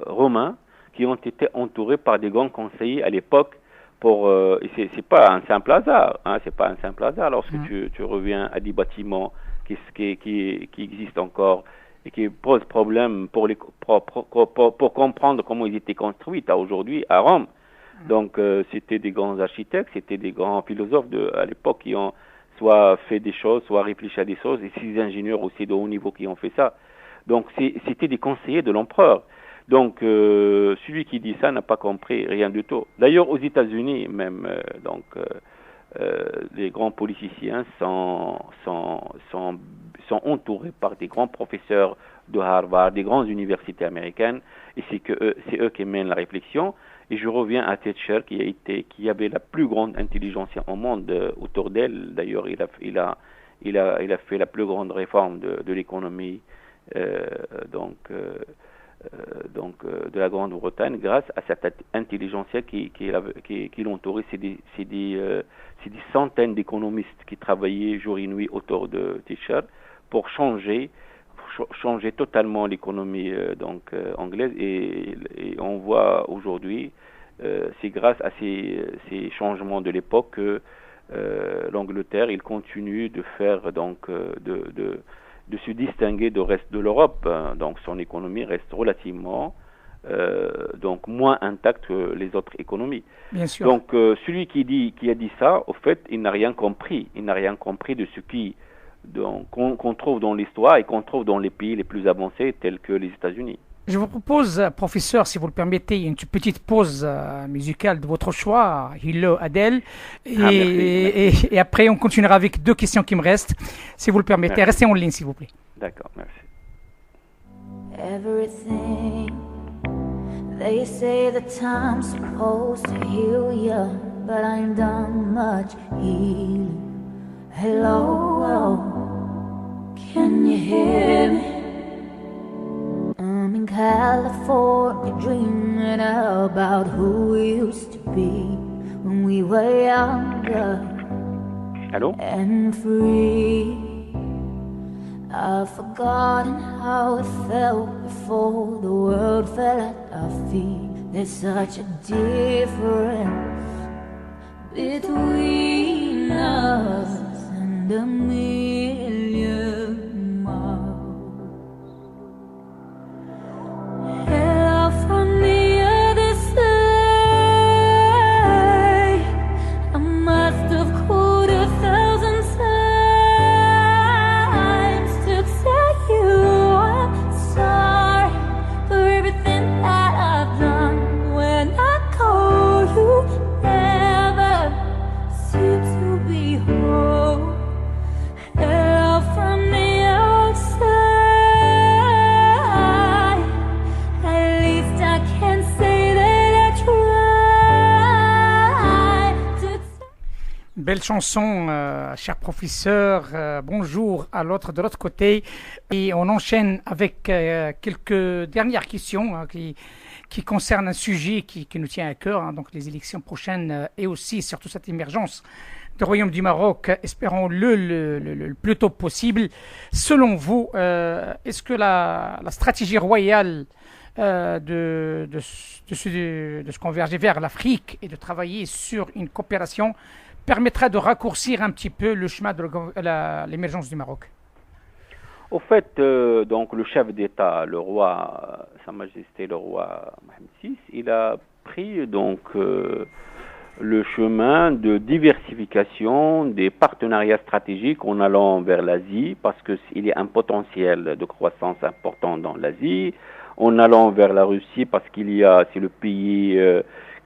romains qui ont été entourés par des grands conseillers à l'époque. C'est pas un simple hasard. Hein, c'est pas un simple hasard. Lorsque tu reviens à des bâtiments qui existent encore et qui posent problème pour comprendre comment ils étaient construits aujourd'hui à Rome. Donc, c'était des grands architectes, c'était des grands philosophes à l'époque qui ont soit fait des choses, soit réfléchi à des choses, et ces ingénieurs aussi de haut niveau qui ont fait ça. Donc, c'était des conseillers de l'empereur. Donc, celui qui dit ça n'a pas compris rien du tout. D'ailleurs, aux États-Unis, même, les grands politiciens sont entourés par des grands professeurs de Harvard, des grandes universités américaines, et c'est eux qui mènent la réflexion. Et je reviens à Thatcher qui avait la plus grande intelligence au monde autour d'elle. D'ailleurs, il a fait la plus grande réforme de l'économie de la Grande-Bretagne grâce à cette intelligence qui l'entourait. C'est des centaines d'économistes qui travaillaient jour et nuit autour de Thatcher pour changer totalement l'économie anglaise, et on voit aujourd'hui c'est grâce à ces changements de l'époque que l'Angleterre il continue de faire de se distinguer du reste de l'Europe. Donc son économie reste relativement moins intacte que les autres économies. Bien sûr. Donc celui qui a dit ça, au fait, il n'a rien compris. Il n'a rien compris de ce qu'on trouve dans l'histoire et qu'on trouve dans les pays les plus avancés tels que les États-Unis. Je vous propose, professeur, si vous le permettez, une petite pause musicale de votre choix, Hello Adele, et après on continuera avec 2 questions qui me restent, si vous le permettez. Merci. Restez en ligne, s'il vous plaît. D'accord, merci. Everything they say the time's supposed to heal ya, but I ain't done much healing. Hello, can you hear me? I'm in California dreaming about who we used to be when we were younger Allô? and free. I've forgotten how it felt before the world fell at our feet. There's such a difference between us and a million miles. Hello from the other side. I must have called 1,000 times to tell you I'm sorry for everything that I've done. When I call you, never seem to be home. Hello from the outside. At least I can say that I tried to. Belle chanson, cher professeur. Bonjour à l'autre, de l'autre côté. Et on enchaîne avec quelques dernières questions qui concernent un sujet qui nous tient à cœur, donc les élections prochaines et aussi surtout cette émergence du Royaume du Maroc, espérons-le le plus tôt possible. Selon vous, est-ce que la stratégie royale de se converger vers l'Afrique et de travailler sur une coopération permettra de raccourcir un petit peu le chemin de l'émergence du Maroc? Au fait, donc le chef d'État, le roi, Sa Majesté le roi Mohamed VI, il a pris donc le chemin de diversification des partenariats stratégiques en allant vers l'Asie, parce qu'il y a un potentiel de croissance important dans l'Asie, en allant vers la Russie parce c'est le pays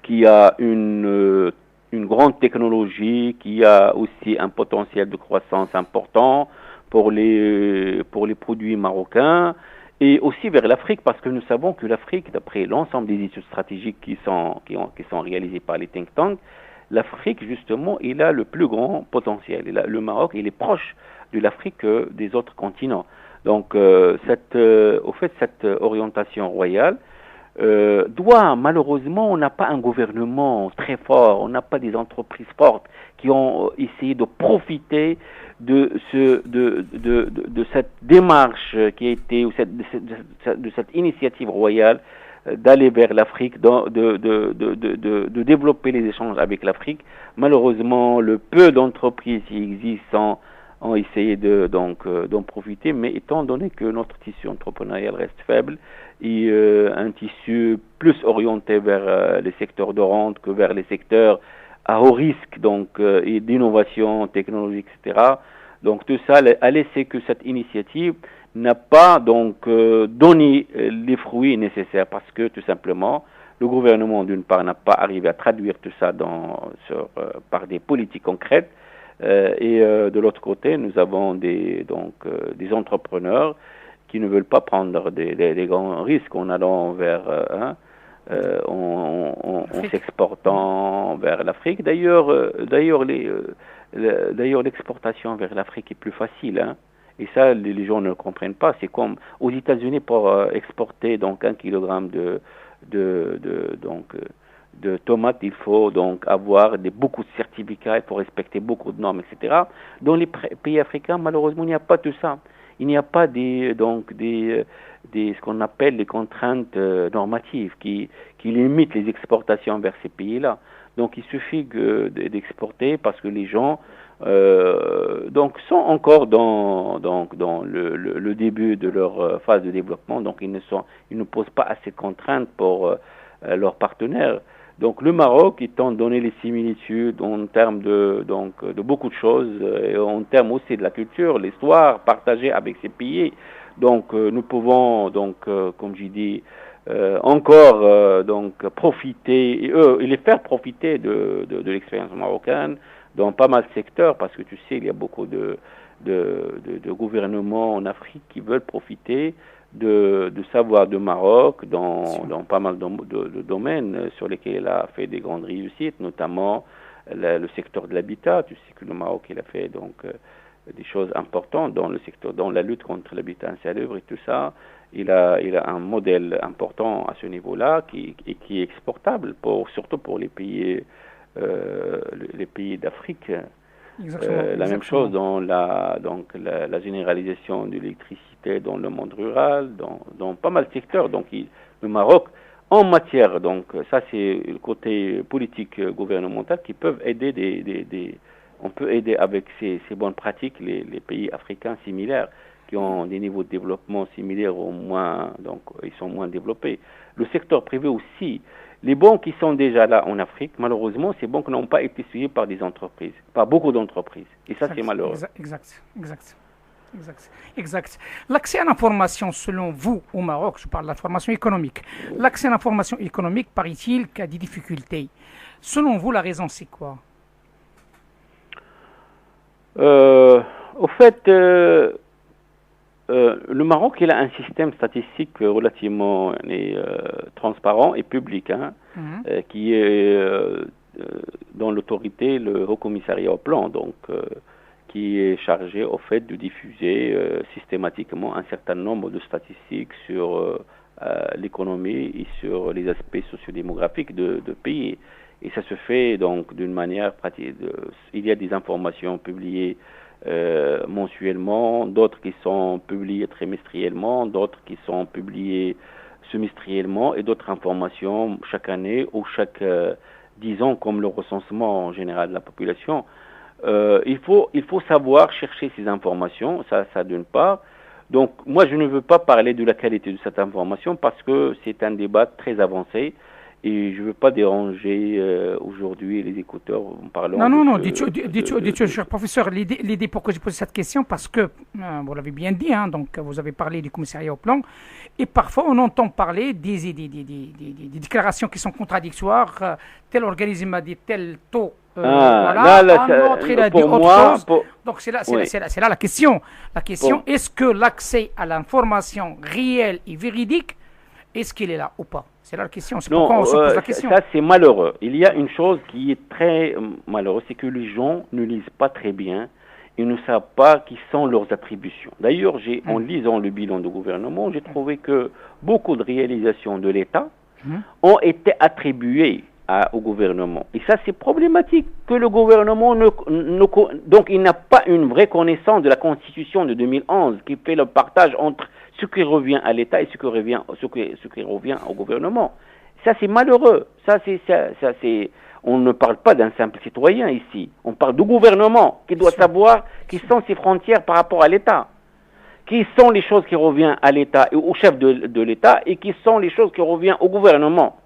qui a une grande technologie, qui a aussi un potentiel de croissance important pour les produits marocains, et aussi vers l'Afrique, parce que nous savons que l'Afrique, d'après l'ensemble des études stratégiques qui sont réalisées par les think tanks, l'Afrique, justement, il a le plus grand potentiel. Le Maroc, il est proche de l'Afrique que des autres continents. Donc, cette orientation royale malheureusement, on n'a pas un gouvernement très fort, on n'a pas des entreprises fortes qui ont essayé de profiter de cette démarche qui a été, de cette initiative royale d'aller vers l'Afrique, de développer les échanges avec l'Afrique. Malheureusement, le peu d'entreprises qui existent ont essayé d'en profiter, mais étant donné que notre tissu entrepreneurial reste faible et un tissu plus orienté vers les secteurs de rente que vers les secteurs à haut risque, et d'innovation technologique, etc. Donc tout ça a laissé que cette initiative n'a pas donné les fruits nécessaires, parce que tout simplement le gouvernement, d'une part, n'a pas arrivé à traduire tout ça par des politiques concrètes. Et de l'autre côté, nous avons des entrepreneurs qui ne veulent pas prendre des grands risques en allant vers, en s'exportant vers l'Afrique. D'ailleurs, l'exportation vers l'Afrique est plus facile, hein. Et ça, les gens ne le comprennent pas. C'est comme aux États-Unis pour exporter donc 1 kilogramme de tomates, il faut donc avoir beaucoup de certificats, il faut respecter beaucoup de normes, etc. Dans les pays africains, malheureusement, il n'y a pas tout ça. Il n'y a pas ce qu'on appelle les contraintes normatives qui limitent les exportations vers ces pays-là. Donc il suffit d'exporter parce que les gens donc sont encore dans le début de leur phase de développement, donc ils ne posent pas assez de contraintes pour leurs partenaires. Donc le Maroc, étant donné les similitudes en termes de beaucoup de choses, et en termes aussi de la culture, l'histoire partagée avec ces pays, donc nous pouvons comme j'ai dit encore profiter et les faire profiter de l'expérience marocaine dans pas mal de secteurs, parce que tu sais, il y a beaucoup de gouvernements en Afrique qui veulent profiter de savoir du Maroc dans pas mal de domaines sur lesquels il a fait des grandes réussites, notamment le secteur de l'habitat. Tu sais que le Maroc, il a fait des choses importantes dans la lutte contre l'habitat insalubre et tout ça. Il a un modèle important à ce niveau-là qui est exportable, surtout pour les pays d'Afrique. La même chose dans la généralisation de l'électricité dans le monde rural, dans pas mal de secteurs. Donc le Maroc, en matière, donc ça c'est le côté politique gouvernemental qui peuvent aider on peut aider avec ces bonnes pratiques les pays africains similaires qui ont des niveaux de développement similaires au moins, donc ils sont moins développés. Le secteur privé aussi. Les banques qui sont déjà là en Afrique, malheureusement, ces banques n'ont pas été suivies par des entreprises, par beaucoup d'entreprises. Et ça, c'est malheureux. Exact. L'accès à l'information, selon vous, au Maroc, je parle de l'information économique. L'accès à l'information économique, paraît-il, qu'il y a des difficultés. Selon vous, la raison, c'est quoi? Au fait, le Maroc, il a un système statistique relativement transparent et public, qui est dans l'autorité, le Haut Commissariat au Plan, donc qui est chargé au fait de diffuser systématiquement un certain nombre de statistiques sur l'économie et sur les aspects sociodémographiques de pays. Et ça se fait donc d'une manière pratique. Il y a des informations publiées mensuellement, d'autres qui sont publiées trimestriellement, d'autres qui sont publiées semestriellement, et d'autres informations chaque année ou chaque 10 ans, comme le recensement en général de la population. Il faut savoir chercher ces informations, ça d'une part. Donc moi je ne veux pas parler de la qualité de cette information parce que c'est un débat très avancé. Et je ne veux pas déranger aujourd'hui les écouteurs en parlant. Non, dites-vous, cher professeur, l'idée pourquoi j'ai posé cette question, parce que, vous l'avez bien dit, donc vous avez parlé du commissariat au plan, et parfois on entend parler des déclarations qui sont contradictoires, tel organisme a dit tel taux, un autre il a dit autre chose. Donc c'est là la question. La question, est-ce que l'accès à l'information réelle et véridique, est-ce qu'il est là ou pas? C'est là la question, c'est pourquoi on se pose la question. Ça, c'est malheureux. Il y a une chose qui est très malheureuse, c'est que les gens ne lisent pas très bien et ne savent pas qui sont leurs attributions. D'ailleurs, en lisant le bilan du gouvernement, j'ai trouvé que beaucoup de réalisations de l'État ont été attribuées au gouvernement. Et ça, c'est problématique que le gouvernement donc il n'a pas une vraie connaissance de la Constitution de 2011 qui fait le partage entre ce qui revient à l'État et ce qui revient au gouvernement. Ça, c'est malheureux. On ne parle pas d'un simple citoyen ici. On parle du gouvernement qui doit savoir qui sont ses frontières par rapport à l'État. Qui sont les choses qui reviennent à l'État et au chef de l'État et qui sont les choses qui reviennent au gouvernement.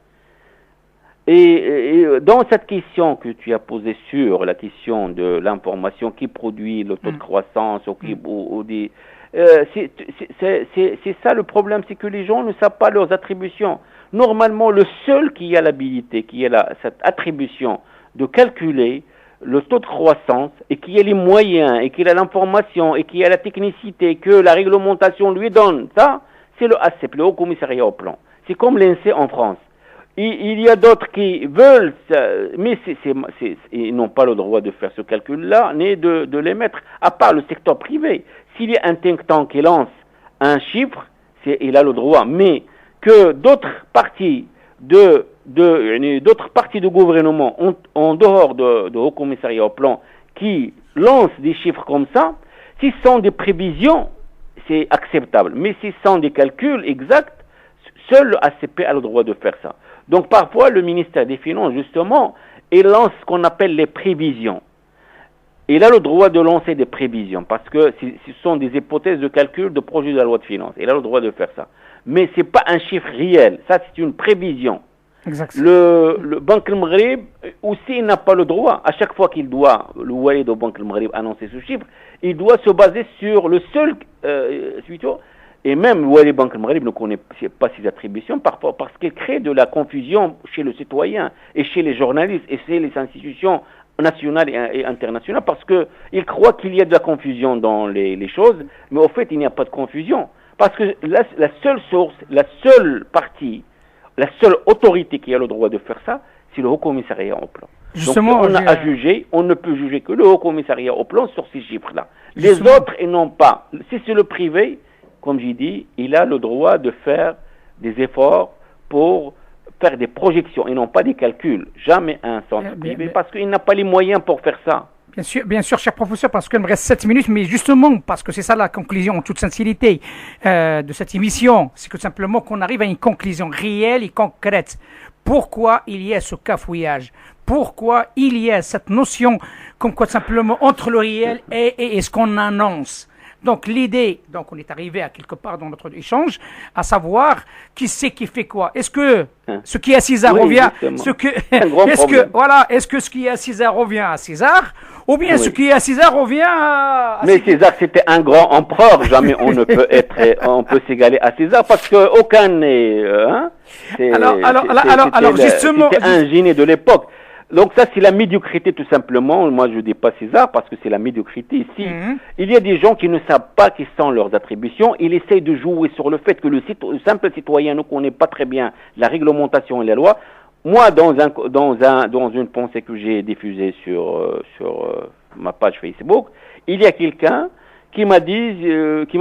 Et dans cette question que tu as posée sur la question de l'information qui produit le taux de croissance ou C'est ça le problème, c'est que les gens ne savent pas leurs attributions. Normalement, le seul qui a l'habilité, qui a cette attribution de calculer le taux de croissance et qui a les moyens et qui a l'information et qui a la technicité que la réglementation lui donne, ça, c'est le ACEP, le Haut Commissariat au Plan. C'est comme l'INSEE en France. Il y a d'autres qui veulent, mais ils n'ont pas le droit de faire ce calcul-là, ni de les mettre, à part le secteur privé. S'il y a un think tank qui lance un chiffre, il a le droit, mais que d'autres parties d'autres parties du gouvernement en dehors de Haut Commissariat au Plan qui lancent des chiffres comme ça, s'ils sont des prévisions, c'est acceptable. Mais s'ils sont des calculs exacts, seul le ACP a le droit de faire ça. Donc parfois, le ministère des Finances, justement, il lance ce qu'on appelle les prévisions. Il a le droit de lancer des prévisions parce que ce sont des hypothèses de calcul de projet de la loi de finances. Il a le droit de faire ça. Mais ce n'est pas un chiffre réel. Ça, c'est une prévision. Exact. Le Banque al Maghreb aussi, il n'a pas le droit. À chaque fois qu'il doit, le Walid de Banque al Maghreb annoncer ce chiffre, il doit se baser sur le seul... et même le Walid Banque al Maghreb ne connaît pas ses attributions parfois parce qu'il crée de la confusion chez le citoyen et chez les journalistes et chez les institutions nationales et internationales parce qu'il croit qu'il y a de la confusion dans les choses, mais au fait, il n'y a pas de confusion. Parce que la seule source, la seule partie, la seule autorité qui a le droit de faire ça, c'est le Haut Commissariat au Plan. Justement, donc, on ne peut juger que le Haut Commissariat au Plan sur ces chiffres-là. Les autres, ils n'ont pas. Si c'est le privé, comme j'ai dit, il a le droit de faire des efforts pour faire des projections. Ils n'ont pas des calculs. Jamais un centre privé, parce qu'il n'a pas les moyens pour faire ça. Bien sûr, cher professeur, parce qu'il me reste 7 minutes, mais justement, parce que c'est ça la conclusion, en toute sincérité, de cette émission, c'est que simplement qu'on arrive à une conclusion réelle et concrète. Pourquoi il y a ce cafouillage? Pourquoi il y a cette notion, comme quoi simplement, entre le réel et ce qu'on annonce? Donc l'idée, donc on est arrivé à quelque part dans notre échange, à savoir qui c'est qui fait quoi. Est-ce que ce qui est à César revient, est-ce que ce qui est à César revient à César, ou bien ce qui est à César revient à Mais César, c'était un grand empereur. Jamais on ne peut on peut s'égaler à César parce que aucun n'est. Alors justement, c'était un génie de l'époque. Donc ça, c'est la médiocrité tout simplement. Moi, je ne dis pas César parce que c'est la médiocrité ici. Il y a des gens qui ne savent pas qui sont leurs attributions. Ils essayent de jouer sur le fait que le simple citoyen ne connaît pas très bien la réglementation et les lois. Moi, dans une pensée que j'ai diffusée sur ma page Facebook, il y a quelqu'un qui m'a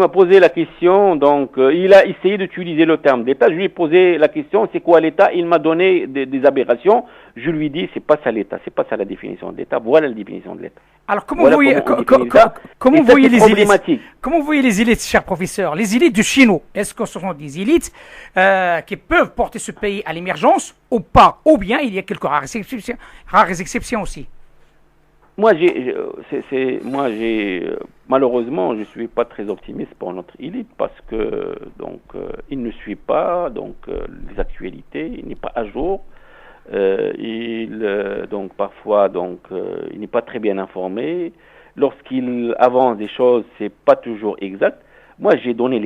posé la question, donc il a essayé d'utiliser le terme d'État. Je lui ai posé la question, c'est quoi l'État? Il m'a donné des aberrations. Je lui ai dit, c'est pas ça l'État, c'est pas ça la définition de l'État. Voilà la définition de l'État. Alors comment vous voyez les élites? Comment vous voyez les élites, cher professeur? Les élites du Chinois, est-ce que ce sont des élites qui peuvent porter ce pays à l'émergence ou pas? Ou bien il y a quelques rares exceptions aussi? Malheureusement, je suis pas très optimiste pour notre élite parce que il ne suit pas les actualités, il n'est pas à jour, parfois il n'est pas très bien informé. Lorsqu'il avance des choses, c'est pas toujours exact. Moi, j'ai donné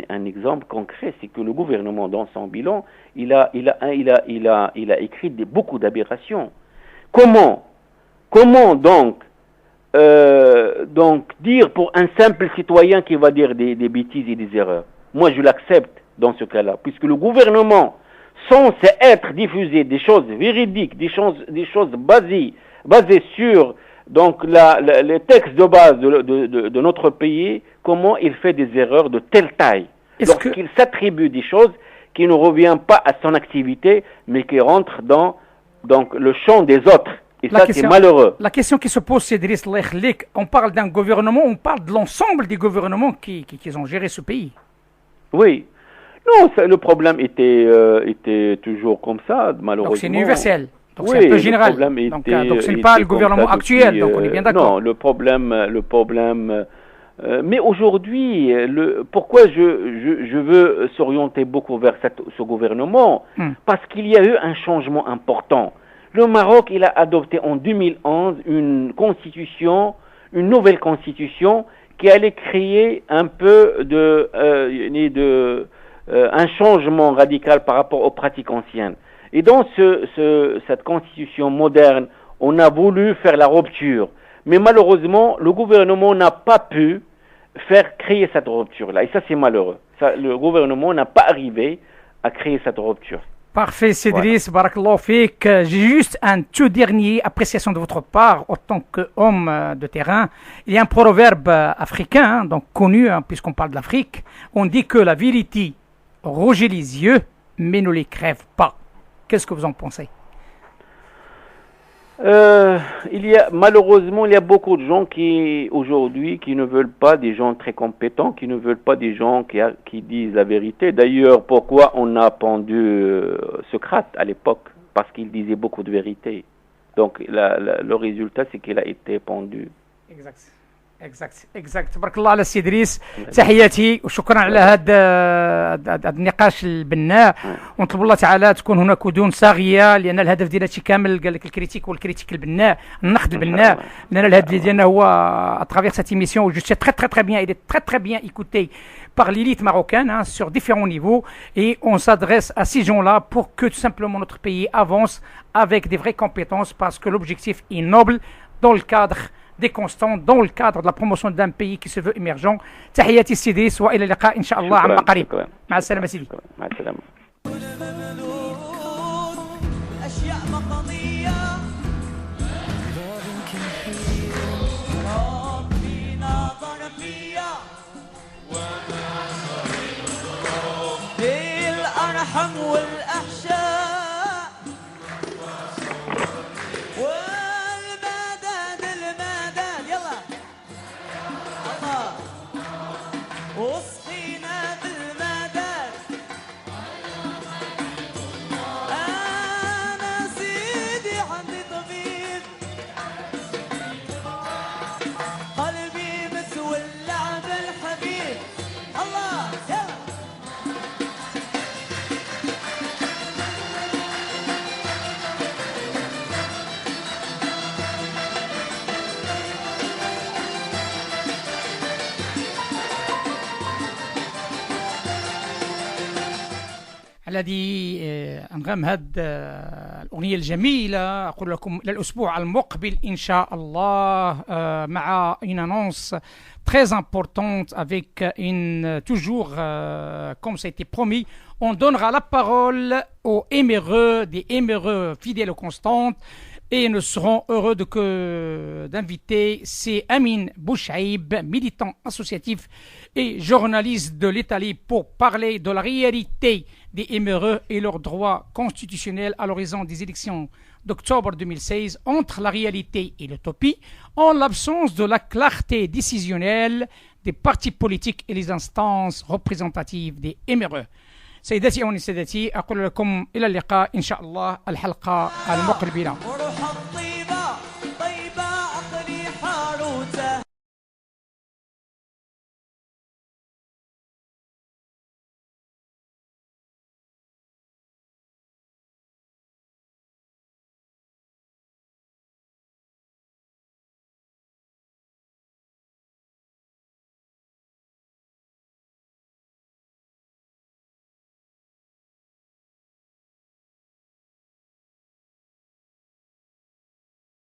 un exemple concret, c'est que le gouvernement dans son bilan, il a écrit beaucoup d'aberrations. Comment donc dire pour un simple citoyen qui va dire des bêtises et des erreurs? Moi, je l'accepte dans ce cas-là, puisque le gouvernement, censé être diffusé des choses véridiques, des choses basées sur les textes de base de notre pays, comment il fait des erreurs de telle taille lorsqu'il s'attribue des choses qui ne reviennent pas à son activité, mais qui rentrent dans le champ des autres. Et ça, c'est malheureux. La question qui se pose, c'est Driss Lechlik. On parle d'un gouvernement, on parle de l'ensemble des gouvernements qui ont géré ce pays. Oui. Non, le problème était toujours comme ça, malheureusement. Donc c'est universel. Donc oui, c'est un peu général. Donc ce n'est pas le gouvernement actuel, donc on est bien d'accord. Non, le problème. Mais aujourd'hui, pourquoi je veux s'orienter beaucoup vers ce gouvernement? Parce qu'il y a eu un changement important. Le Maroc, il a adopté en 2011 une nouvelle constitution qui allait créer un peu un changement radical par rapport aux pratiques anciennes. Et dans cette constitution moderne, on a voulu faire la rupture. Mais malheureusement, le gouvernement n'a pas pu faire créer cette rupture-là. Et ça, c'est malheureux. Le gouvernement n'a pas arrivé à créer cette rupture. Parfait, Cédric, barakallahu fik. J'ai juste un tout dernier appréciation de votre part en tant qu'homme de terrain. Il y a un proverbe africain, donc connu, puisqu'on parle de l'Afrique. On dit que la vérité rougit les yeux, mais ne les crève pas. Qu'est-ce que vous en pensez? Malheureusement, il y a beaucoup de gens aujourd'hui qui ne veulent pas des gens très compétents, qui ne veulent pas des gens qui disent la vérité. D'ailleurs, pourquoi on a pendu Socrate à l'époque? Parce qu'il disait beaucoup de vérité. Donc, le résultat, c'est qu'il a été pendu. اكزاكت تبارك الله على السي ادريس. تحياتي وشكرا على هذا النقاش البناء، ونطلب الله تعالى تكون هناك دون صاغيه، لان الهدف ديال هادشي كامل قال لك الكريتيك والكريتيك البناء، النقد البناء، لان الهدف ديالنا هو à travers cette émission je sais très bien, il est très bien écouté par l'élite marocaine sur différents niveaux, et on s'adresse à ces gens-là pour que tout simplement notre pays avance avec des vraies compétences, parce que l'objectif est noble dans le cadre des constants, dans le cadre de la promotion d'un pays qui se veut émergent. تحياتي السيدي، وإلى اللقاء إن شاء الله عما قريب. مع السلامة سيدي. مع السلامة. أشياء مقضية ربنا ظرفية الأرحم والأحشاء والمدد يلا الله وصحينا بالمدد. أنا سيدي عندي طبيب قلبي متولع بالحبيب الله يلا. الذي أنغام هذه الأغنية الجميلة. أقول لكم إلى الأسبوع المقبل إن شاء الله مع une annonce très importante avec une toujours comme ça a été promis, on donnera la parole aux éméreux, des éméreux fidèles aux constantes, et nous serons heureux d'inviter c'est Amin Bouchaïb, militant associatif et journaliste de l'Italie, pour parler de la réalité des éméreux et leurs droits constitutionnels à l'horizon des élections d'octobre 2016, entre la réalité et l'utopie, en l'absence de la clarté décisionnelle des partis politiques et les instances représentatives des éméreux. سيداتي ونسادتي، أقول لكم إلى اللقاء إن شاء الله الحلقة المقبلة.